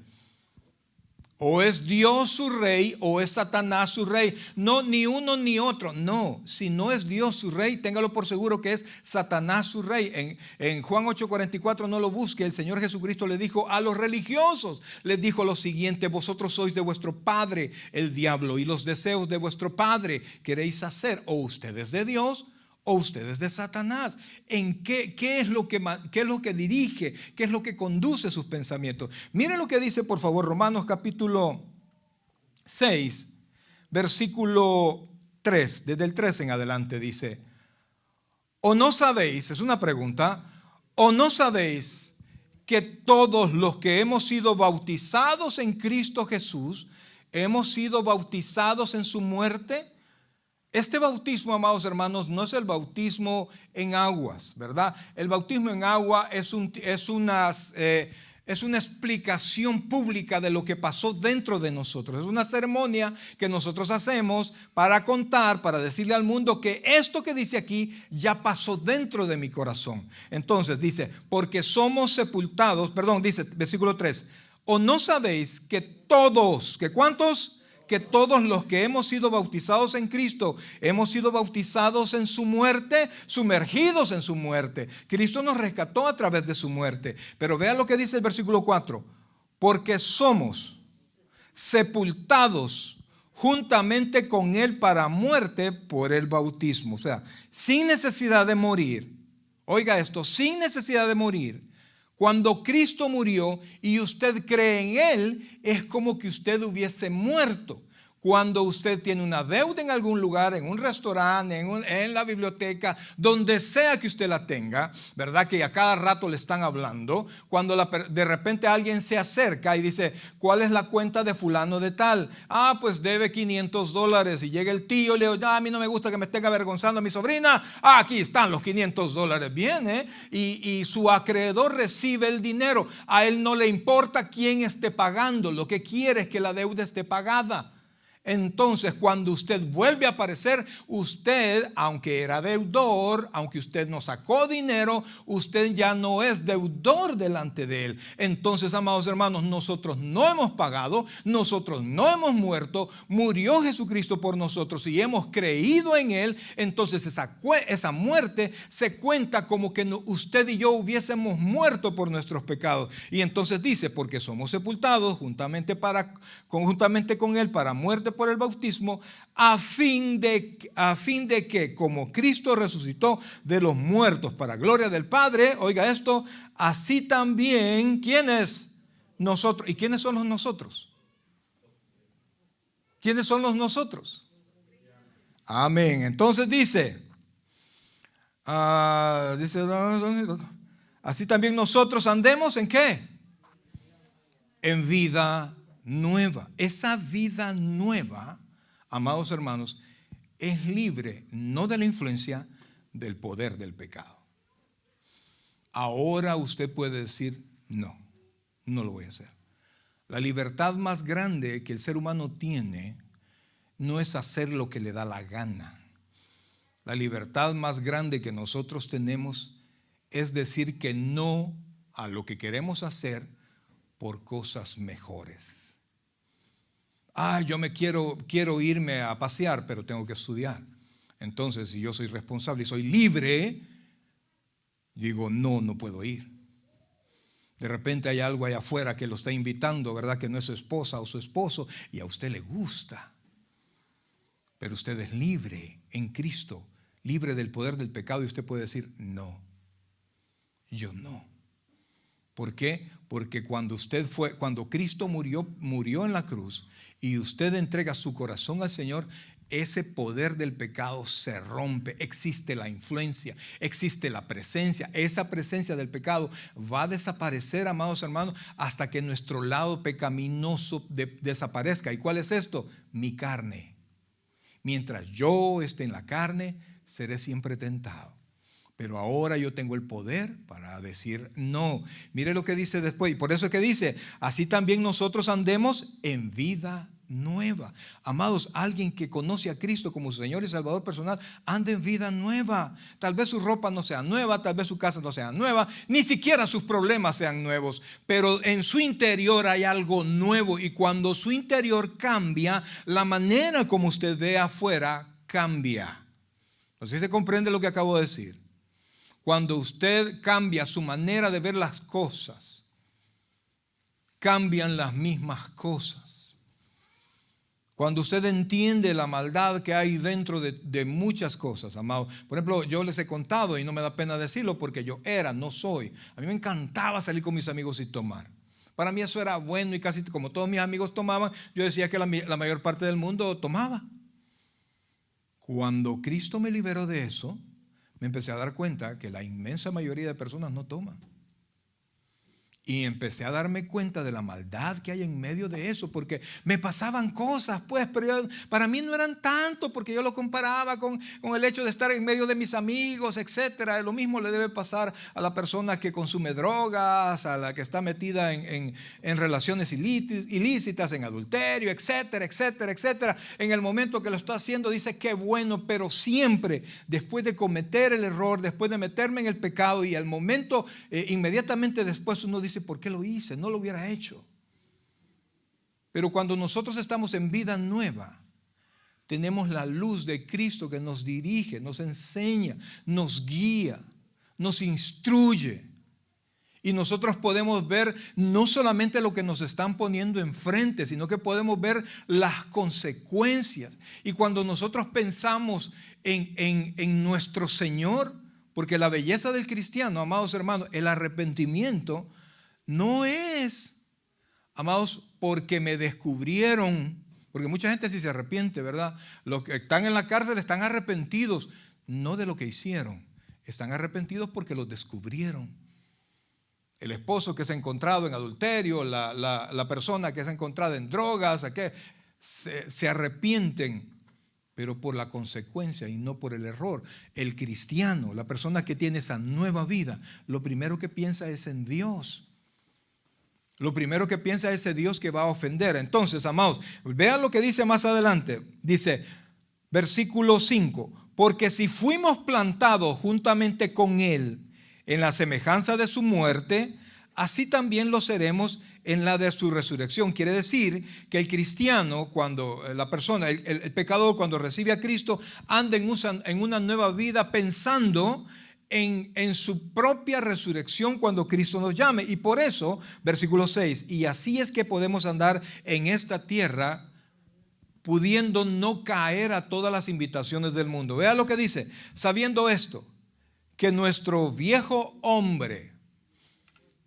O es Dios su rey o es Satanás su rey. No, ni uno ni otro. No, si no es Dios su rey, téngalo por seguro que es Satanás su rey. En Juan 8:44, no lo busque. El Señor Jesucristo le dijo a los religiosos, les dijo lo siguiente: vosotros sois de vuestro padre el diablo, y los deseos de vuestro padre queréis hacer. O ustedes de Dios o ustedes de Satanás. ¿En qué es lo que dirige? ¿Qué es lo que conduce sus pensamientos? Miren lo que dice, por favor, Romanos capítulo 6, versículo 3. Desde el 3 en adelante dice: ¿o no sabéis? Es una pregunta. ¿O no sabéis que todos los que hemos sido bautizados en Cristo Jesús hemos sido bautizados en su muerte? Este bautismo, amados hermanos, no es el bautismo en aguas, ¿verdad? El bautismo en agua es una explicación pública de lo que pasó dentro de nosotros. Es una ceremonia que nosotros hacemos para contar, para decirle al mundo que esto que dice aquí ya pasó dentro de mi corazón. Entonces dice, porque somos sepultados, dice versículo 3, ¿o no sabéis que todos, que cuántos? Que todos los que hemos sido bautizados en Cristo, hemos sido bautizados en su muerte, sumergidos en su muerte. Cristo nos rescató a través de su muerte. Pero vean lo que dice el versículo 4. Porque somos sepultados juntamente con Él para muerte por el bautismo. O sea, sin necesidad de morir. Oiga esto, sin necesidad de morir. Cuando Cristo murió y usted cree en Él, es como que usted hubiese muerto. Cuando usted tiene una deuda en algún lugar, en un restaurante, en la biblioteca, donde sea que usted la tenga, ¿verdad? Que a cada rato le están hablando. Cuando de repente alguien se acerca y dice, ¿cuál es la cuenta de fulano de tal? Pues debe $500. Y llega el tío y le dice, a mí no me gusta que me estén avergonzando a mi sobrina. Aquí están los $500. Viene y su acreedor recibe el dinero. A él no le importa quién esté pagando. Lo que quiere es que la deuda esté pagada. Entonces, cuando usted vuelve a aparecer, usted, aunque era deudor, aunque usted no sacó dinero, usted ya no es deudor delante de Él. Entonces, amados hermanos, nosotros no hemos pagado, nosotros no hemos muerto, murió Jesucristo por nosotros y hemos creído en Él. Entonces, esa muerte se cuenta como que usted y yo hubiésemos muerto por nuestros pecados. Y entonces dice, porque somos sepultados juntamente con Él para muerte por el bautismo, a fin de que como Cristo resucitó de los muertos para gloria del Padre, oiga esto, así también, ¿quiénes? Nosotros. ¿Y quiénes son los nosotros? ¿Quiénes son los nosotros? Amén. Entonces dice, así también nosotros andemos ¿en qué? En vida nueva. Esa vida nueva, amados hermanos, es libre no de la influencia del poder del pecado. Ahora usted puede decir, no lo voy a hacer. La libertad más grande que el ser humano tiene no es hacer lo que le da la gana. La libertad más grande que nosotros tenemos es decir que no a lo que queremos hacer por cosas mejores. Yo me quiero irme a pasear, pero tengo que estudiar. Entonces, si yo soy responsable y soy libre, digo, no puedo ir. De repente hay algo allá afuera que lo está invitando, ¿verdad? Que no es su esposa o su esposo y a usted le gusta. Pero usted es libre en Cristo, libre del poder del pecado y usted puede decir, no, yo no. ¿Por qué? Porque cuando Cristo murió en la cruz y usted entrega su corazón al Señor, ese poder del pecado se rompe. Existe la influencia, existe la presencia. Esa presencia del pecado va a desaparecer, amados hermanos, hasta que nuestro lado pecaminoso desaparezca. ¿Y cuál es esto? Mi carne. Mientras yo esté en la carne, seré siempre tentado. Pero ahora yo tengo el poder para decir no. Mire lo que dice después. Y por eso es que dice, así también nosotros andemos en vida nueva. Amados, alguien que conoce a Cristo como su Señor y Salvador personal, anda en vida nueva. Tal vez su ropa no sea nueva, tal vez su casa no sea nueva, ni siquiera sus problemas sean nuevos, pero en su interior hay algo nuevo, y cuando su interior cambia, la manera como usted ve afuera cambia. No sé si se comprende lo que acabo de decir. Cuando usted cambia su manera de ver las cosas, cambian las mismas cosas. Cuando usted entiende la maldad que hay dentro de muchas cosas, amados. Por ejemplo, yo les he contado, y no me da pena decirlo porque yo no soy. A mí me encantaba salir con mis amigos y tomar. Para mí eso era bueno, y casi como todos mis amigos tomaban, yo decía que la mayor parte del mundo tomaba. Cuando Cristo me liberó de eso, me empecé a dar cuenta que la inmensa mayoría de personas no toman. Y empecé a darme cuenta de la maldad que hay en medio de eso, porque me pasaban cosas, pues, pero para mí no eran tanto, porque yo lo comparaba con el hecho de estar en medio de mis amigos, etcétera. Lo mismo le debe pasar a la persona que consume drogas, a la que está metida en relaciones ilícitas, en adulterio, etcétera, etcétera, etcétera. En el momento que lo está haciendo dice qué bueno, pero siempre después de cometer el error, después de meterme en el pecado, y al momento inmediatamente después uno dice, ¿por qué lo hice? No lo hubiera hecho. Pero cuando nosotros estamos en vida nueva, tenemos la luz de Cristo que nos dirige, nos enseña, nos guía, nos instruye. Y nosotros podemos ver no solamente lo que nos están poniendo enfrente, sino que podemos ver las consecuencias. Y cuando nosotros pensamos en nuestro Señor, porque la belleza del cristiano, amados hermanos, el arrepentimiento no es, amados, porque me descubrieron, porque mucha gente sí se arrepiente, ¿verdad? Los que están en la cárcel están arrepentidos, no de lo que hicieron, están arrepentidos porque los descubrieron. El esposo que se ha encontrado en adulterio, la persona que se ha encontrado en drogas, se arrepienten, pero por la consecuencia y no por el error. El cristiano, la persona que tiene esa nueva vida, lo primero que piensa es en Dios. Lo primero que piensa es ese Dios que va a ofender. Entonces, amados, vean lo que dice más adelante. Dice, versículo 5, porque si fuimos plantados juntamente con Él en la semejanza de su muerte, así también lo seremos en la de su resurrección. Quiere decir que el cristiano, cuando la persona, el pecador, cuando recibe a Cristo, anda en una nueva vida pensando en su propia resurrección cuando Cristo nos llame. Y por eso, versículo 6, y así es que podemos andar en esta tierra pudiendo no caer a todas las invitaciones del mundo. Vea lo que dice, sabiendo esto, que nuestro viejo hombre,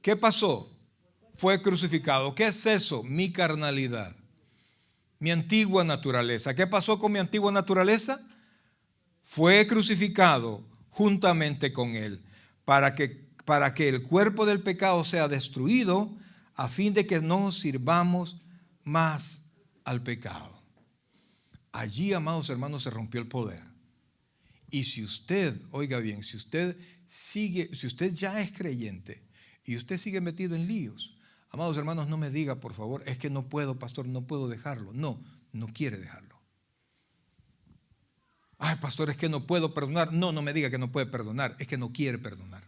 ¿qué pasó? Fue crucificado. ¿Qué es eso? Mi carnalidad, mi antigua naturaleza. ¿Qué pasó con mi antigua naturaleza? Fue crucificado juntamente con Él, para que el cuerpo del pecado sea destruido, a fin de que no sirvamos más al pecado. Allí, amados hermanos, se rompió el poder. Y si usted, oiga bien, si usted ya es creyente y usted sigue metido en líos, amados hermanos, no me diga, por favor, es que no puedo, pastor, no puedo dejarlo. No quiere dejarlo. Ay, pastor, es que no puedo perdonar. No me diga que no puede perdonar, es que no quiere perdonar.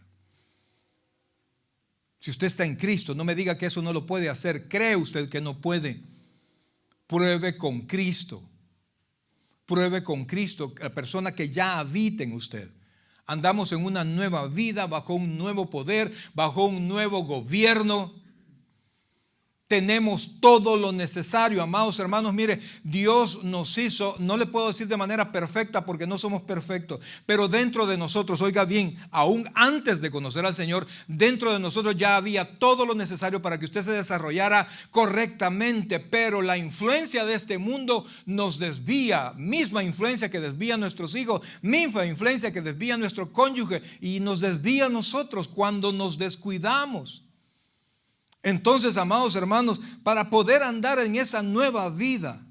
Si usted está en Cristo, no me diga que eso no lo puede hacer. ¿Cree usted que no puede? Pruebe con Cristo. Pruebe con Cristo, la persona que ya habita en usted. Andamos en una nueva vida, bajo un nuevo poder, bajo un nuevo gobierno. Tenemos todo lo necesario, amados hermanos. Mire, Dios nos hizo, no le puedo decir de manera perfecta porque no somos perfectos, pero dentro de nosotros, oiga bien, aún antes de conocer al Señor, dentro de nosotros ya había todo lo necesario para que usted se desarrollara correctamente. Pero la influencia de este mundo nos desvía, misma influencia que desvía a nuestros hijos, misma influencia que desvía a nuestro cónyuge, y nos desvía a nosotros cuando nos descuidamos. Entonces, amados hermanos, para poder andar en esa nueva vida,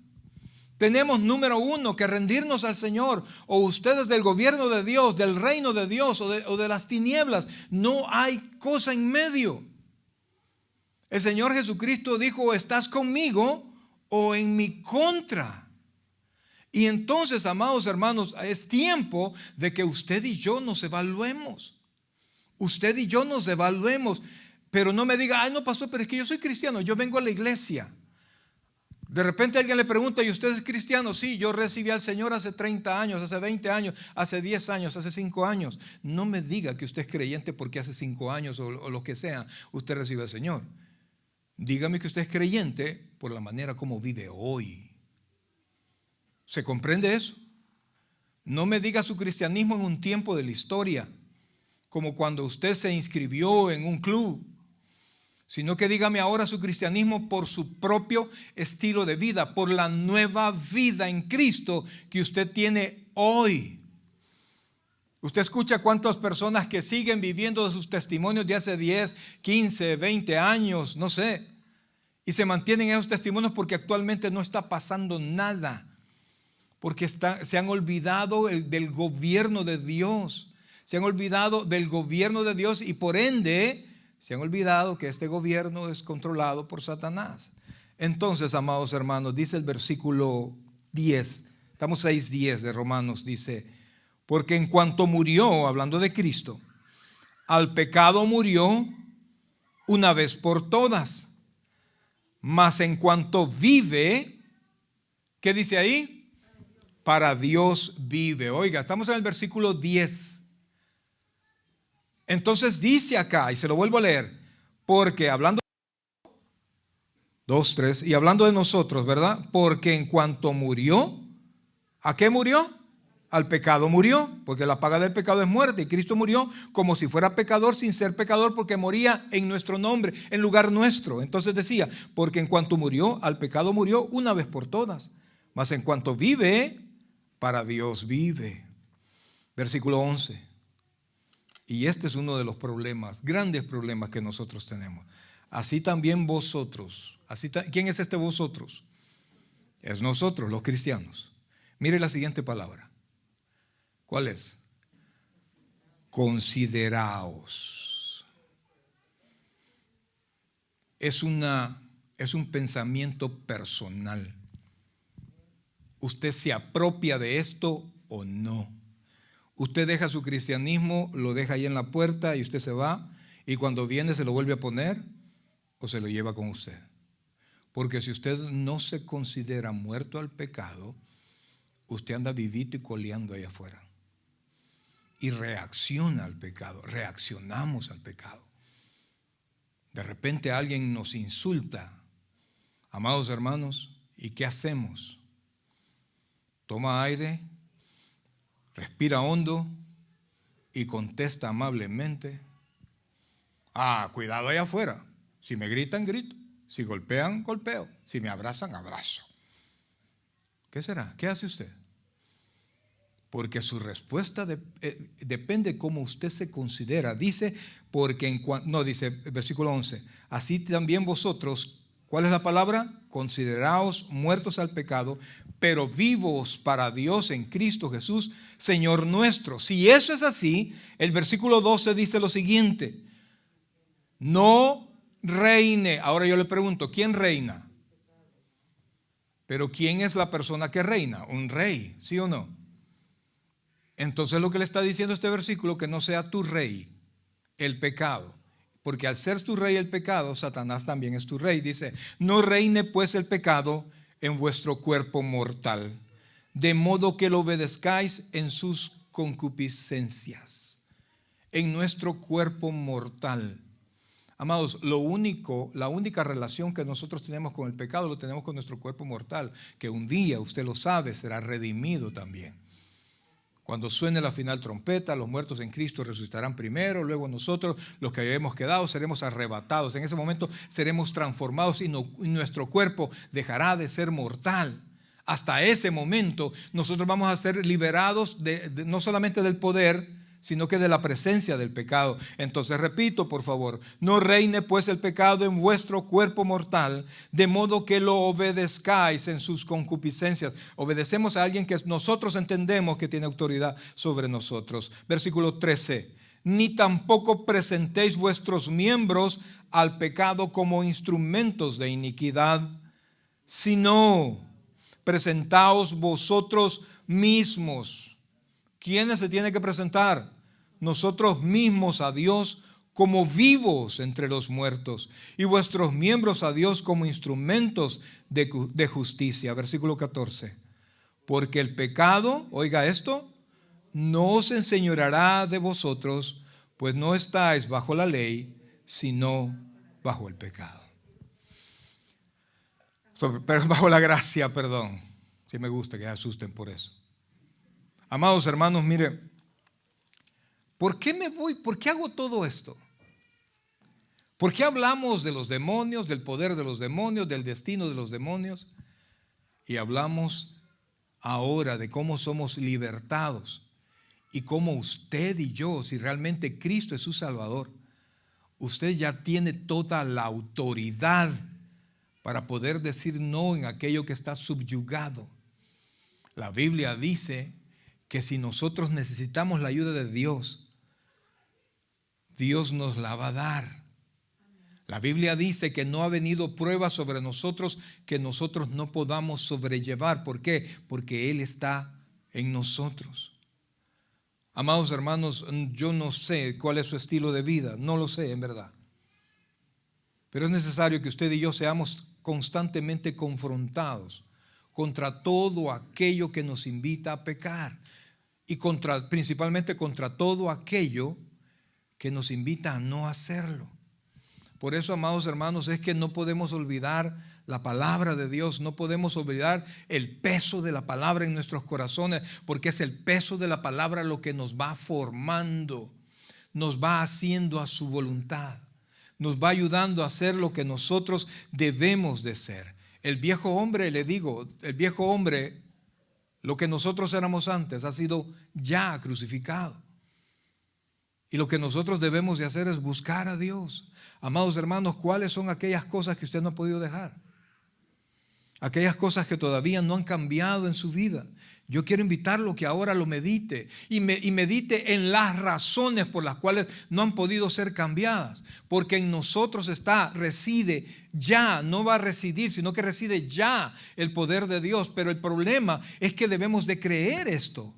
tenemos, número uno, que rendirnos al Señor. O ustedes del gobierno de Dios, del reino de Dios, o de las tinieblas. No hay cosa en medio. El Señor Jesucristo dijo, ¿estás conmigo o en mi contra. Y entonces, amados hermanos, es tiempo de que usted y yo nos evaluemos. Usted y yo nos evaluemos. Pero no me diga, ay no pastor, pero es que yo soy cristiano, yo vengo a la iglesia. De repente alguien le pregunta, ¿y usted es cristiano? Sí, yo recibí al Señor hace 30 años, hace 20 años, hace 10 años, hace 5 años. No me diga que usted es creyente porque hace 5 años o lo que sea, usted recibe al Señor. Dígame que usted es creyente por la manera como vive hoy. ¿Se comprende eso? No me diga su cristianismo en un tiempo de la historia, como cuando usted se inscribió en un club, sino que dígame ahora su cristianismo por su propio estilo de vida, por la nueva vida en Cristo que usted tiene hoy. Usted escucha cuántas personas que siguen viviendo de sus testimonios de hace 10, 15, 20 años, no sé, y se mantienen en esos testimonios porque actualmente no está pasando nada, porque se han olvidado del gobierno de Dios, se han olvidado del gobierno de Dios y por ende se han olvidado que este gobierno es controlado por Satanás. Entonces, amados hermanos, dice el versículo 10, estamos 6:10 de Romanos, dice, porque en cuanto murió, hablando de Cristo, al pecado murió una vez por todas, mas en cuanto vive, ¿qué dice ahí? Para Dios vive. Oiga, estamos en el versículo 10. Entonces dice acá, y se lo vuelvo a leer, porque hablando 2, 3, y hablando de nosotros, ¿verdad? Porque en cuanto murió, ¿a qué murió? Al pecado murió, porque la paga del pecado es muerte, y Cristo murió como si fuera pecador sin ser pecador, porque moría en nuestro nombre, en lugar nuestro. Entonces decía, porque en cuanto murió, al pecado murió una vez por todas, mas en cuanto vive, para Dios vive. Versículo 11. Y este es uno de los problemas, grandes problemas que nosotros tenemos. Así también vosotros. ¿Quién es este vosotros? Es nosotros, los cristianos. Mire la siguiente palabra. ¿Cuál es? Consideraos. Es un pensamiento personal. ¿Usted se apropia de esto o no? Usted deja su cristianismo, lo deja ahí en la puerta y usted se va, y cuando viene se lo vuelve a poner o se lo lleva con usted. Porque si usted no se considera muerto al pecado, usted anda vivito y coleando ahí afuera. Y reacciona al pecado, reaccionamos al pecado. De repente alguien nos insulta, amados hermanos, ¿y qué hacemos? Toma aire, respira hondo y contesta amablemente. Cuidado allá afuera. Si me gritan, grito. Si golpean, golpeo. Si me abrazan, abrazo. ¿Qué será? ¿Qué hace usted? Porque su respuesta depende cómo usted se considera. Dice, dice versículo 11. Así también vosotros, ¿cuál es la palabra? Consideraos muertos al pecado, pero vivos para Dios en Cristo Jesús, Señor nuestro. Si eso es así, el versículo 12 dice lo siguiente: no reine. Ahora yo le pregunto, ¿quién reina? Pero ¿quién es la persona que reina? Un rey, ¿sí o no? Entonces lo que le está diciendo este versículo, que no sea tu rey el pecado. Porque al ser tu rey el pecado, Satanás también es tu rey. Dice, no reine pues el pecado en vuestro cuerpo mortal, de modo que lo obedezcáis en sus concupiscencias. En nuestro cuerpo mortal. Amados, la única relación que nosotros tenemos con el pecado lo tenemos con nuestro cuerpo mortal, que un día, usted lo sabe, será redimido también. Cuando suene la final trompeta, los muertos en Cristo resucitarán primero, luego nosotros, los que hayamos quedado, seremos arrebatados. En ese momento seremos transformados y nuestro cuerpo dejará de ser mortal. Hasta ese momento nosotros vamos a ser liberados no solamente del poder, sino que de la presencia del pecado. Entonces repito, por favor, no reine pues el pecado en vuestro cuerpo mortal, de modo que lo obedezcáis en sus concupiscencias. Obedecemos a alguien que nosotros entendemos que tiene autoridad sobre nosotros. Versículo 13, ni tampoco presentéis vuestros miembros al pecado como instrumentos de iniquidad, sino presentaos vosotros mismos. ¿Quiénes se tienen que presentar? Nosotros mismos a Dios como vivos entre los muertos y vuestros miembros a Dios como instrumentos de justicia. Versículo 14. Porque el pecado, oiga esto, no os enseñoreará de vosotros, pues no estáis bajo la ley, sino bajo el pecado. Pero bajo la gracia, perdón. Si me gusta que se asusten por eso. Amados hermanos, mire, ¿por qué hago todo esto? ¿Por qué hablamos de los demonios, del poder de los demonios, del destino de los demonios? Y hablamos ahora de cómo somos libertados y cómo usted y yo, si realmente Cristo es su Salvador, usted ya tiene toda la autoridad para poder decir no en aquello que está subyugado. La Biblia dice que si nosotros necesitamos la ayuda de Dios, Dios nos la va a dar. La Biblia dice que no ha venido prueba sobre nosotros que nosotros no podamos sobrellevar. ¿Por qué? Porque Él está en nosotros. Amados hermanos, yo no sé cuál es su estilo de vida, no lo sé en verdad. Pero es necesario que usted y yo seamos constantemente confrontados contra todo aquello que nos invita a pecar y principalmente contra todo aquello que nos invita a no hacerlo. Por eso, amados hermanos, es que no podemos olvidar la palabra de Dios, no podemos olvidar el peso de la palabra en nuestros corazones, porque es el peso de la palabra lo que nos va formando, nos va haciendo a su voluntad, nos va ayudando a hacer lo que nosotros debemos de ser. El viejo hombre, le digo, el viejo hombre, lo que nosotros éramos antes, ha sido ya crucificado. Y lo que nosotros debemos de hacer es buscar a Dios. Amados hermanos, ¿cuáles son aquellas cosas que usted no ha podido dejar? Aquellas cosas que todavía no han cambiado en su vida. Yo quiero invitarlo que ahora lo medite y medite en las razones por las cuales no han podido ser cambiadas. Porque en nosotros reside ya, no va a residir, sino que reside ya el poder de Dios. Pero el problema es que debemos de creer esto.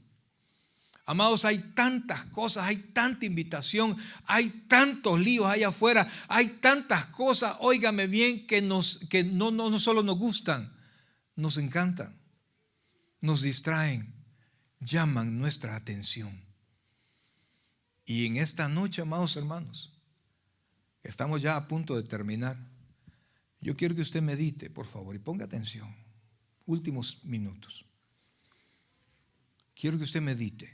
Amados, hay tantas cosas, hay tanta invitación, hay tantos líos allá afuera, hay tantas cosas, óigame bien, que no solo nos gustan, nos encantan, nos distraen, llaman nuestra atención. Y en esta noche, amados hermanos, estamos ya a punto de terminar. Yo quiero que usted medite, por favor, y ponga atención. Últimos minutos. Quiero que usted medite.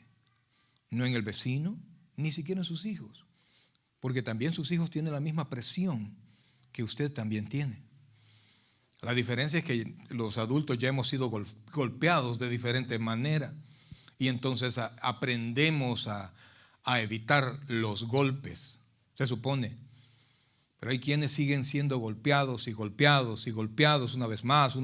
No en el vecino, ni siquiera en sus hijos. Porque también sus hijos tienen la misma presión que usted también tiene. La diferencia es que los adultos ya hemos sido golpeados de diferente manera. Y entonces aprendemos a evitar los golpes, se supone. Pero hay quienes siguen siendo golpeados y golpeados y golpeados una vez más,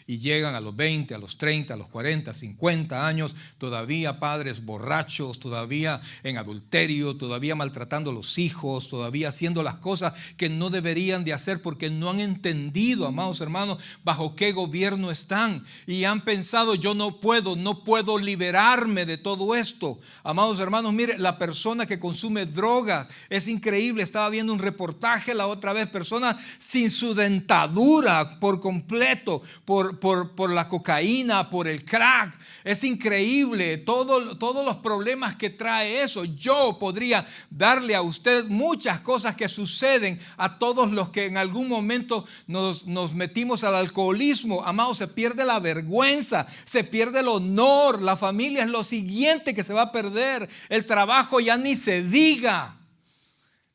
y llegan a los 20, a los 30, a los 40, 50 años, todavía padres borrachos, todavía en adulterio, todavía maltratando a los hijos, todavía haciendo las cosas que no deberían de hacer porque no han entendido, amados hermanos, bajo qué gobierno están y han pensado, yo no puedo liberarme de todo esto. Amados hermanos, mire, la persona que consume drogas, es increíble, estaba viendo un reportaje la otra vez, personas sin su dentadura por completo, por la cocaína, por el crack. Es increíble todos los problemas que trae eso. Yo podría darle a usted muchas cosas que suceden a todos los que en algún momento nos metimos al alcoholismo. Amados, se pierde la vergüenza, se pierde el honor, la familia es lo siguiente que se va a perder, el trabajo ya ni se diga.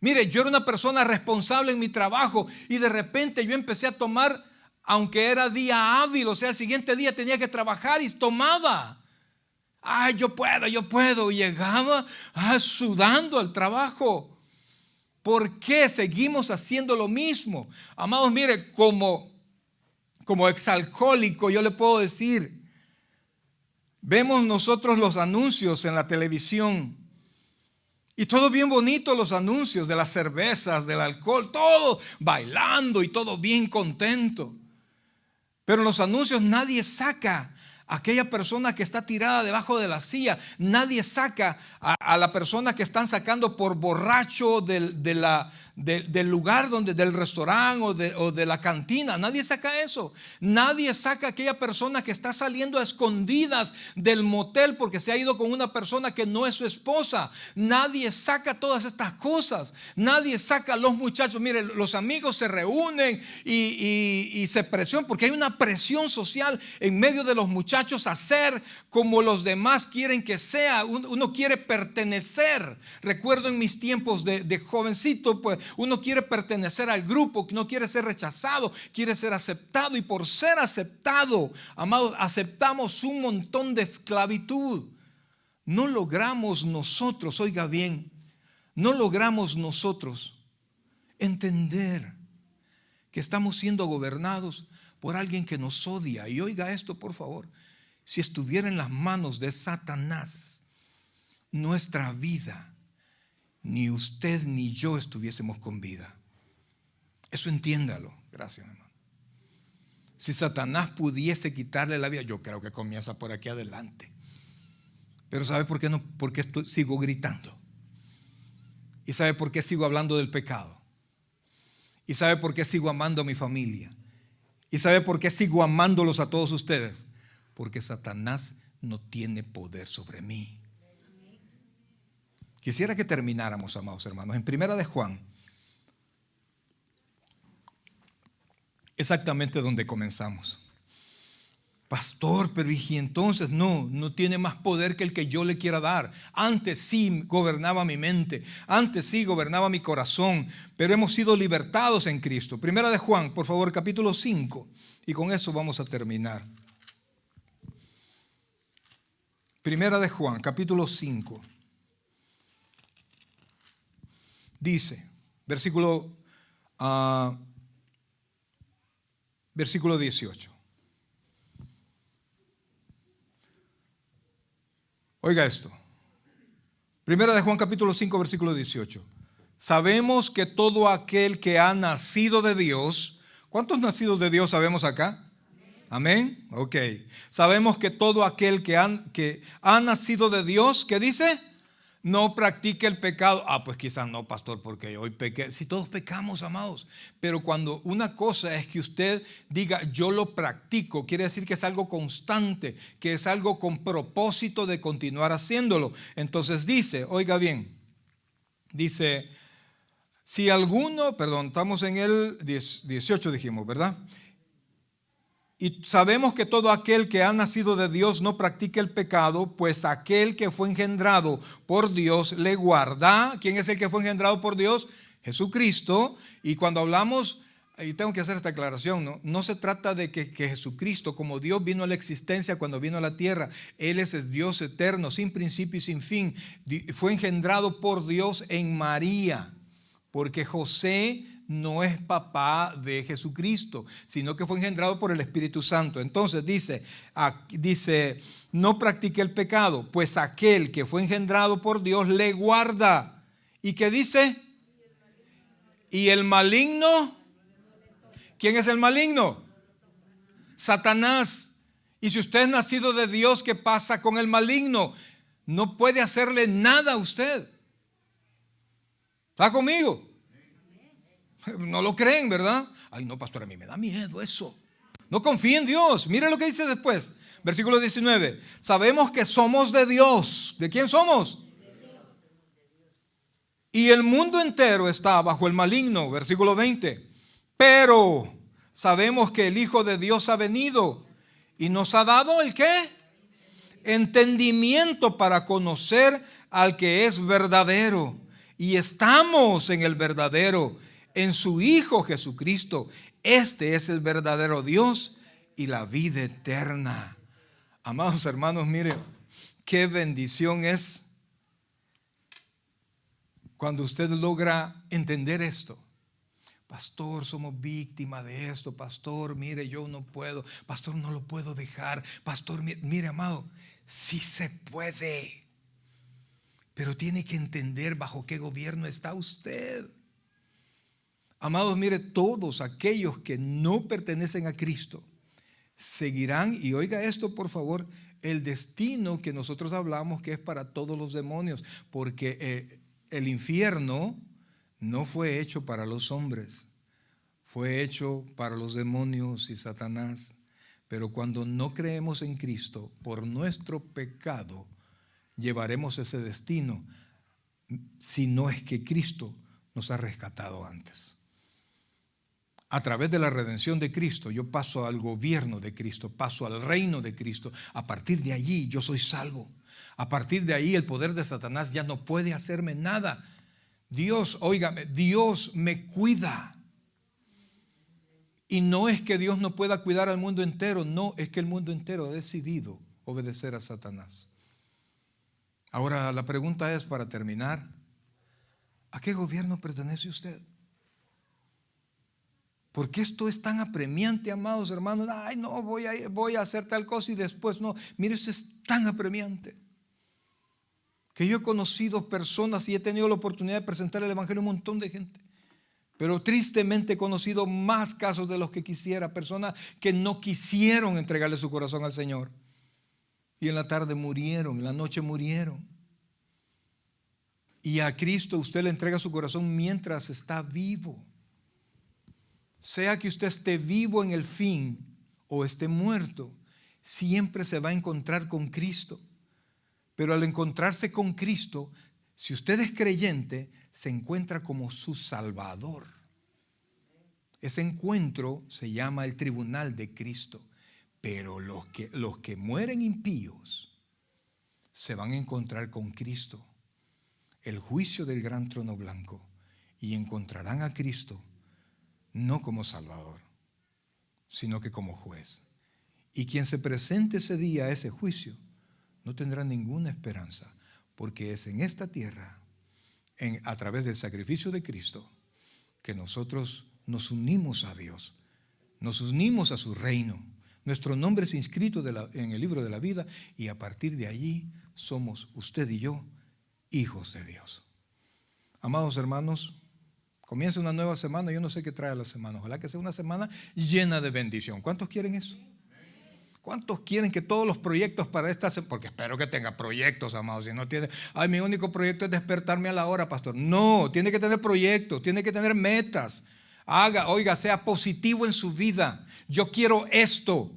Mire, yo era una persona responsable en mi trabajo y de repente yo empecé a tomar, aunque era día hábil, o sea, el siguiente día tenía que trabajar y tomaba. Ay, yo puedo. Y llegaba sudando al trabajo. ¿Por qué seguimos haciendo lo mismo? Amados, mire, como exalcohólico yo le puedo decir, vemos nosotros los anuncios en la televisión. Y todo bien bonito, los anuncios de las cervezas, del alcohol, todo bailando y todo bien contento. Pero en los anuncios nadie saca a aquella persona que está tirada debajo de la silla. Nadie saca a la persona que están sacando por borracho del lugar del restaurante o de la cantina. Nadie saca eso. Nadie saca a aquella persona que está saliendo a escondidas del motel porque se ha ido con una persona que no es su esposa. Nadie saca todas estas cosas. Nadie saca a los muchachos. Mire, los amigos se reúnen y se presionan porque hay una presión social en medio de los muchachos a ser como los demás quieren que sea. Uno quiere pertenecer. Recuerdo en mis tiempos de jovencito, pues uno quiere pertenecer al grupo, no quiere ser rechazado, quiere ser aceptado. Y por ser aceptado, amados, aceptamos un montón de esclavitud. No logramos nosotros, oiga bien, no logramos nosotros entender que estamos siendo gobernados por alguien que nos odia. Y oiga esto, por favor. Si estuviera en las manos de Satanás, nuestra vida, ni usted ni yo estuviésemos con vida. Eso entiéndalo. Gracias, hermano. Si Satanás pudiese quitarle la vida, yo creo que comienza por aquí adelante. Pero ¿sabe por qué no? Porque sigo gritando. ¿Y sabe por qué sigo hablando del pecado? ¿Y sabe por qué sigo amando a mi familia? ¿Y sabe por qué sigo amándolos a todos ustedes? Porque Satanás no tiene poder sobre mí. Quisiera que termináramos, amados hermanos, en Primera de Juan, exactamente donde comenzamos. Pastor, pero y entonces no tiene más poder que el que yo le quiera dar. Antes sí gobernaba mi mente, antes sí gobernaba mi corazón, pero hemos sido libertados en Cristo. Primera de Juan, por favor, capítulo 5, y con eso vamos a terminar. Primera de Juan, capítulo 5. Dice, versículo 18. Oiga esto. Primera de Juan, capítulo 5, versículo 18. Sabemos que todo aquel que ha nacido de Dios, ¿cuántos nacidos de Dios sabemos acá? Amén. Ok. Sabemos que todo aquel que ha nacido de Dios, ¿qué dice? No practique el pecado. Pues quizás no, pastor, porque hoy pequé. Si todos pecamos, amados. Pero cuando una cosa es que usted diga, yo lo practico, quiere decir que es algo constante, que es algo con propósito de continuar haciéndolo. Entonces dice, oiga bien, dice, si alguno, perdón, estamos en el 18 dijimos, ¿verdad? Y sabemos que todo aquel que ha nacido de Dios no practica el pecado, pues aquel que fue engendrado por Dios le guarda. ¿Quién es el que fue engendrado por Dios? Jesucristo. Y cuando hablamos, y tengo que hacer esta aclaración, no se trata de que Jesucristo, como Dios vino a la existencia cuando vino a la tierra, Él es Dios eterno, sin principio y sin fin. Fue engendrado por Dios en María, porque José no es papá de Jesucristo, sino que fue engendrado por el Espíritu Santo. Entonces dice, no practique el pecado, pues aquel que fue engendrado por Dios le guarda. ¿Y qué dice? Y el maligno, ¿quién es el maligno? Satanás. Y si usted es nacido de Dios, ¿qué pasa con el maligno? No puede hacerle nada a usted. ¿Está conmigo? No lo creen, ¿verdad? Ay, no, pastor, a mí me da miedo eso. No confíe en Dios. Mire lo que dice después. Versículo 19. Sabemos que somos de Dios. ¿De quién somos? Y el mundo entero está bajo el maligno. Versículo 20. Pero sabemos que el Hijo de Dios ha venido y nos ha dado ¿el qué? Entendimiento para conocer al que es verdadero. Y estamos en el verdadero, en su Hijo Jesucristo. Este es el verdadero Dios y la vida eterna. Amados hermanos, miren, qué bendición es cuando usted logra entender esto. Pastor, somos víctimas de esto. Pastor, mire, yo no puedo. Pastor, no lo puedo dejar. Pastor, mire, amado, sí se puede. Pero tiene que entender bajo qué gobierno está usted. Amados, mire, todos aquellos que no pertenecen a Cristo seguirán, y oiga esto por favor, el destino que nosotros hablamos que es para todos los demonios, porque el infierno no fue hecho para los hombres, fue hecho para los demonios y Satanás. Pero cuando no creemos en Cristo, por nuestro pecado, llevaremos ese destino, si no es que Cristo nos ha rescatado antes. A través de la redención de Cristo, yo paso al gobierno de Cristo, paso al reino de Cristo. A partir de allí yo soy salvo. A partir de ahí el poder de Satanás ya no puede hacerme nada. Dios, óigame, Dios me cuida. Y no es que Dios no pueda cuidar al mundo entero, no, es que el mundo entero ha decidido obedecer a Satanás. Ahora la pregunta es, para terminar, ¿a qué gobierno pertenece usted? ¿Por qué esto es tan apremiante, amados hermanos? Ay, no, voy a hacer tal cosa y después no. Mire, esto es tan apremiante que yo he conocido personas y he tenido la oportunidad de presentar el evangelio a un montón de gente. Pero tristemente he conocido más casos de los que quisiera. Personas que no quisieron entregarle su corazón al Señor. Y en la tarde murieron, en la noche murieron. Y a Cristo usted le entrega su corazón mientras está vivo. Sea que usted esté vivo en el fin o esté muerto, siempre se va a encontrar con Cristo. Pero al encontrarse con Cristo, si usted es creyente, se encuentra como su Salvador. Ese encuentro se llama el tribunal de Cristo. Pero los que mueren impíos se van a encontrar con Cristo, el juicio del gran trono blanco, y encontrarán a Cristo no como Salvador, sino que como juez. Y quien se presente ese día a ese juicio no tendrá ninguna esperanza, porque es en esta tierra, a través del sacrificio de Cristo, que nosotros nos unimos a Dios, nos unimos a su reino. Nuestro nombre es inscrito en el libro de la vida, y a partir de allí somos usted y yo hijos de Dios. Amados hermanos, comienza una nueva semana. Yo no sé qué trae la semana. Ojalá que sea una semana llena de bendición. ¿Cuántos quieren eso? ¿Cuántos quieren que todos los proyectos para esta semana? Porque espero que tenga proyectos, amados. Si no tiene, ay, mi único proyecto es despertarme a la hora, pastor. No, tiene que tener proyectos, tiene que tener metas. Oiga, sea positivo en su vida. Yo quiero esto,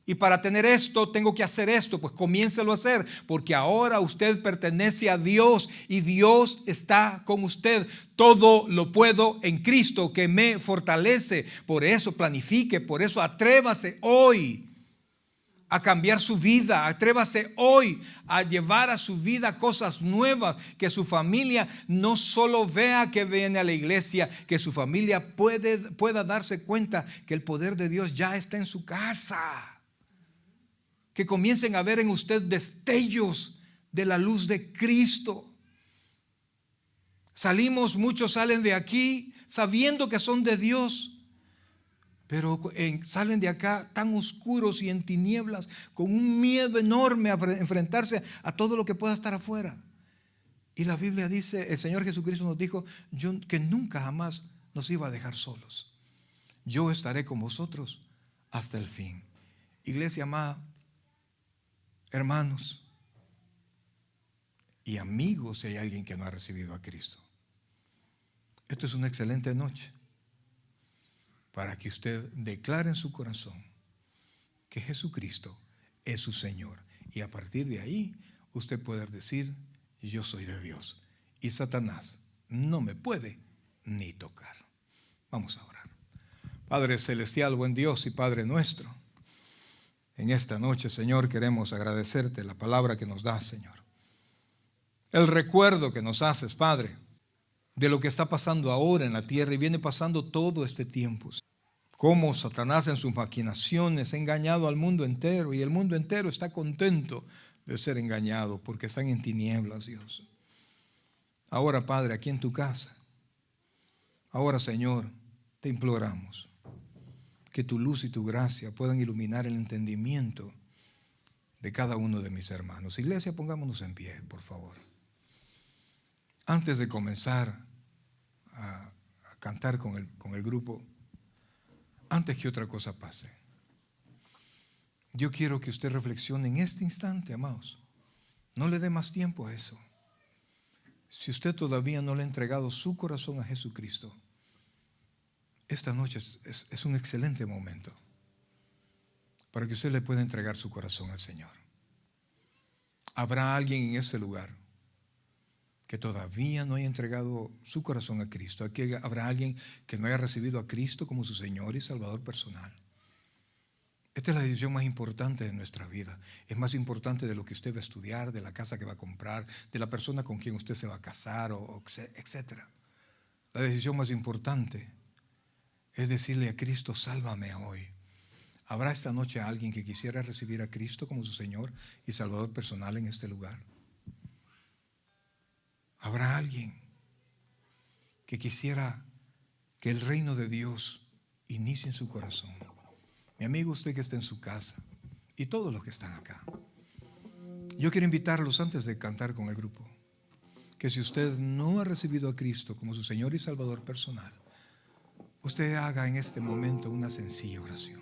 y para tener esto tengo que hacer esto. Pues comiéncelo a hacer, porque ahora usted pertenece a Dios y Dios está con usted. Todo lo puedo en Cristo que me fortalece. Por eso planifique, por eso atrévase hoy a cambiar su vida. Atrévase hoy a llevar a su vida cosas nuevas, que su familia no solo vea que viene a la iglesia, que su familia pueda darse cuenta que el poder de Dios ya está en su casa, que comiencen a ver en usted destellos de la luz de Cristo. Muchos salen de aquí sabiendo que son de Dios, pero salen de acá tan oscuros y en tinieblas, con un miedo enorme a enfrentarse a todo lo que pueda estar afuera. Y la Biblia dice, el Señor Jesucristo nos dijo que nunca jamás nos iba a dejar solos. Yo estaré con vosotros hasta el fin. Iglesia amada, hermanos y amigos, si hay alguien que no ha recibido a Cristo, esto es una excelente noche para que usted declare en su corazón que Jesucristo es su Señor. Y a partir de ahí usted puede decir, yo soy de Dios y Satanás no me puede ni tocar. Vamos a orar. Padre celestial, buen Dios y Padre nuestro, en esta noche, Señor, queremos agradecerte la palabra que nos das, Señor. El recuerdo que nos haces, Padre, de lo que está pasando ahora en la tierra y viene pasando todo este tiempo. Cómo Satanás en sus maquinaciones ha engañado al mundo entero, y el mundo entero está contento de ser engañado porque están en tinieblas, Dios. Ahora, Padre, aquí en tu casa, ahora, Señor, te imploramos que tu luz y tu gracia puedan iluminar el entendimiento de cada uno de mis hermanos. Iglesia, pongámonos en pie, por favor. Antes de comenzar a cantar con el grupo, antes que otra cosa pase, Yo quiero que usted reflexione en este instante, amados. No le dé más tiempo a eso. Si usted todavía no le ha entregado su corazón a Jesucristo, esta noche es un excelente momento para que usted le pueda entregar su corazón al Señor. Habrá alguien en ese lugar que todavía no haya entregado su corazón a Cristo. Aquí habrá alguien que no haya recibido a Cristo como su Señor y Salvador personal. Esta es la decisión más importante de nuestra vida. Es más importante de lo que usted va a estudiar, de la casa que va a comprar, de la persona con quien usted se va a casar, etc. La decisión más importante es decirle a Cristo: sálvame hoy. ¿Habrá esta noche alguien que quisiera recibir a Cristo como su Señor y Salvador personal en este lugar? ¿Habrá alguien que quisiera que el reino de Dios inicie en su corazón? Mi amigo, usted que está en su casa y todos los que están acá, yo quiero invitarlos antes de cantar con el grupo, que si usted no ha recibido a Cristo como su Señor y Salvador personal, usted haga en este momento una sencilla oración.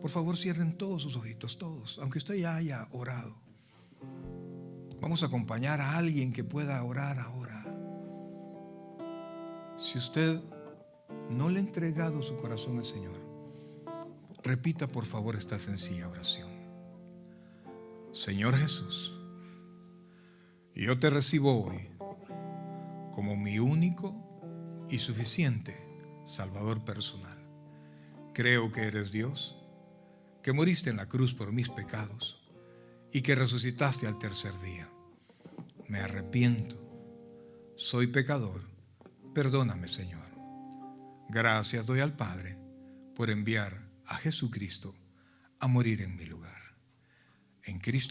Por favor, cierren todos sus ojitos, todos, aunque usted ya haya orado. Vamos a acompañar a alguien que pueda orar ahora. Si usted no le ha entregado su corazón al Señor, repita por favor esta sencilla oración. Señor Jesús, yo te recibo hoy como mi único y suficiente Salvador personal. Creo que eres Dios, que moriste en la cruz por mis pecados y que resucitaste al tercer día. Me arrepiento, soy pecador, perdóname, Señor. Gracias doy al Padre por enviar a Jesucristo a morir en mi lugar. En Cristo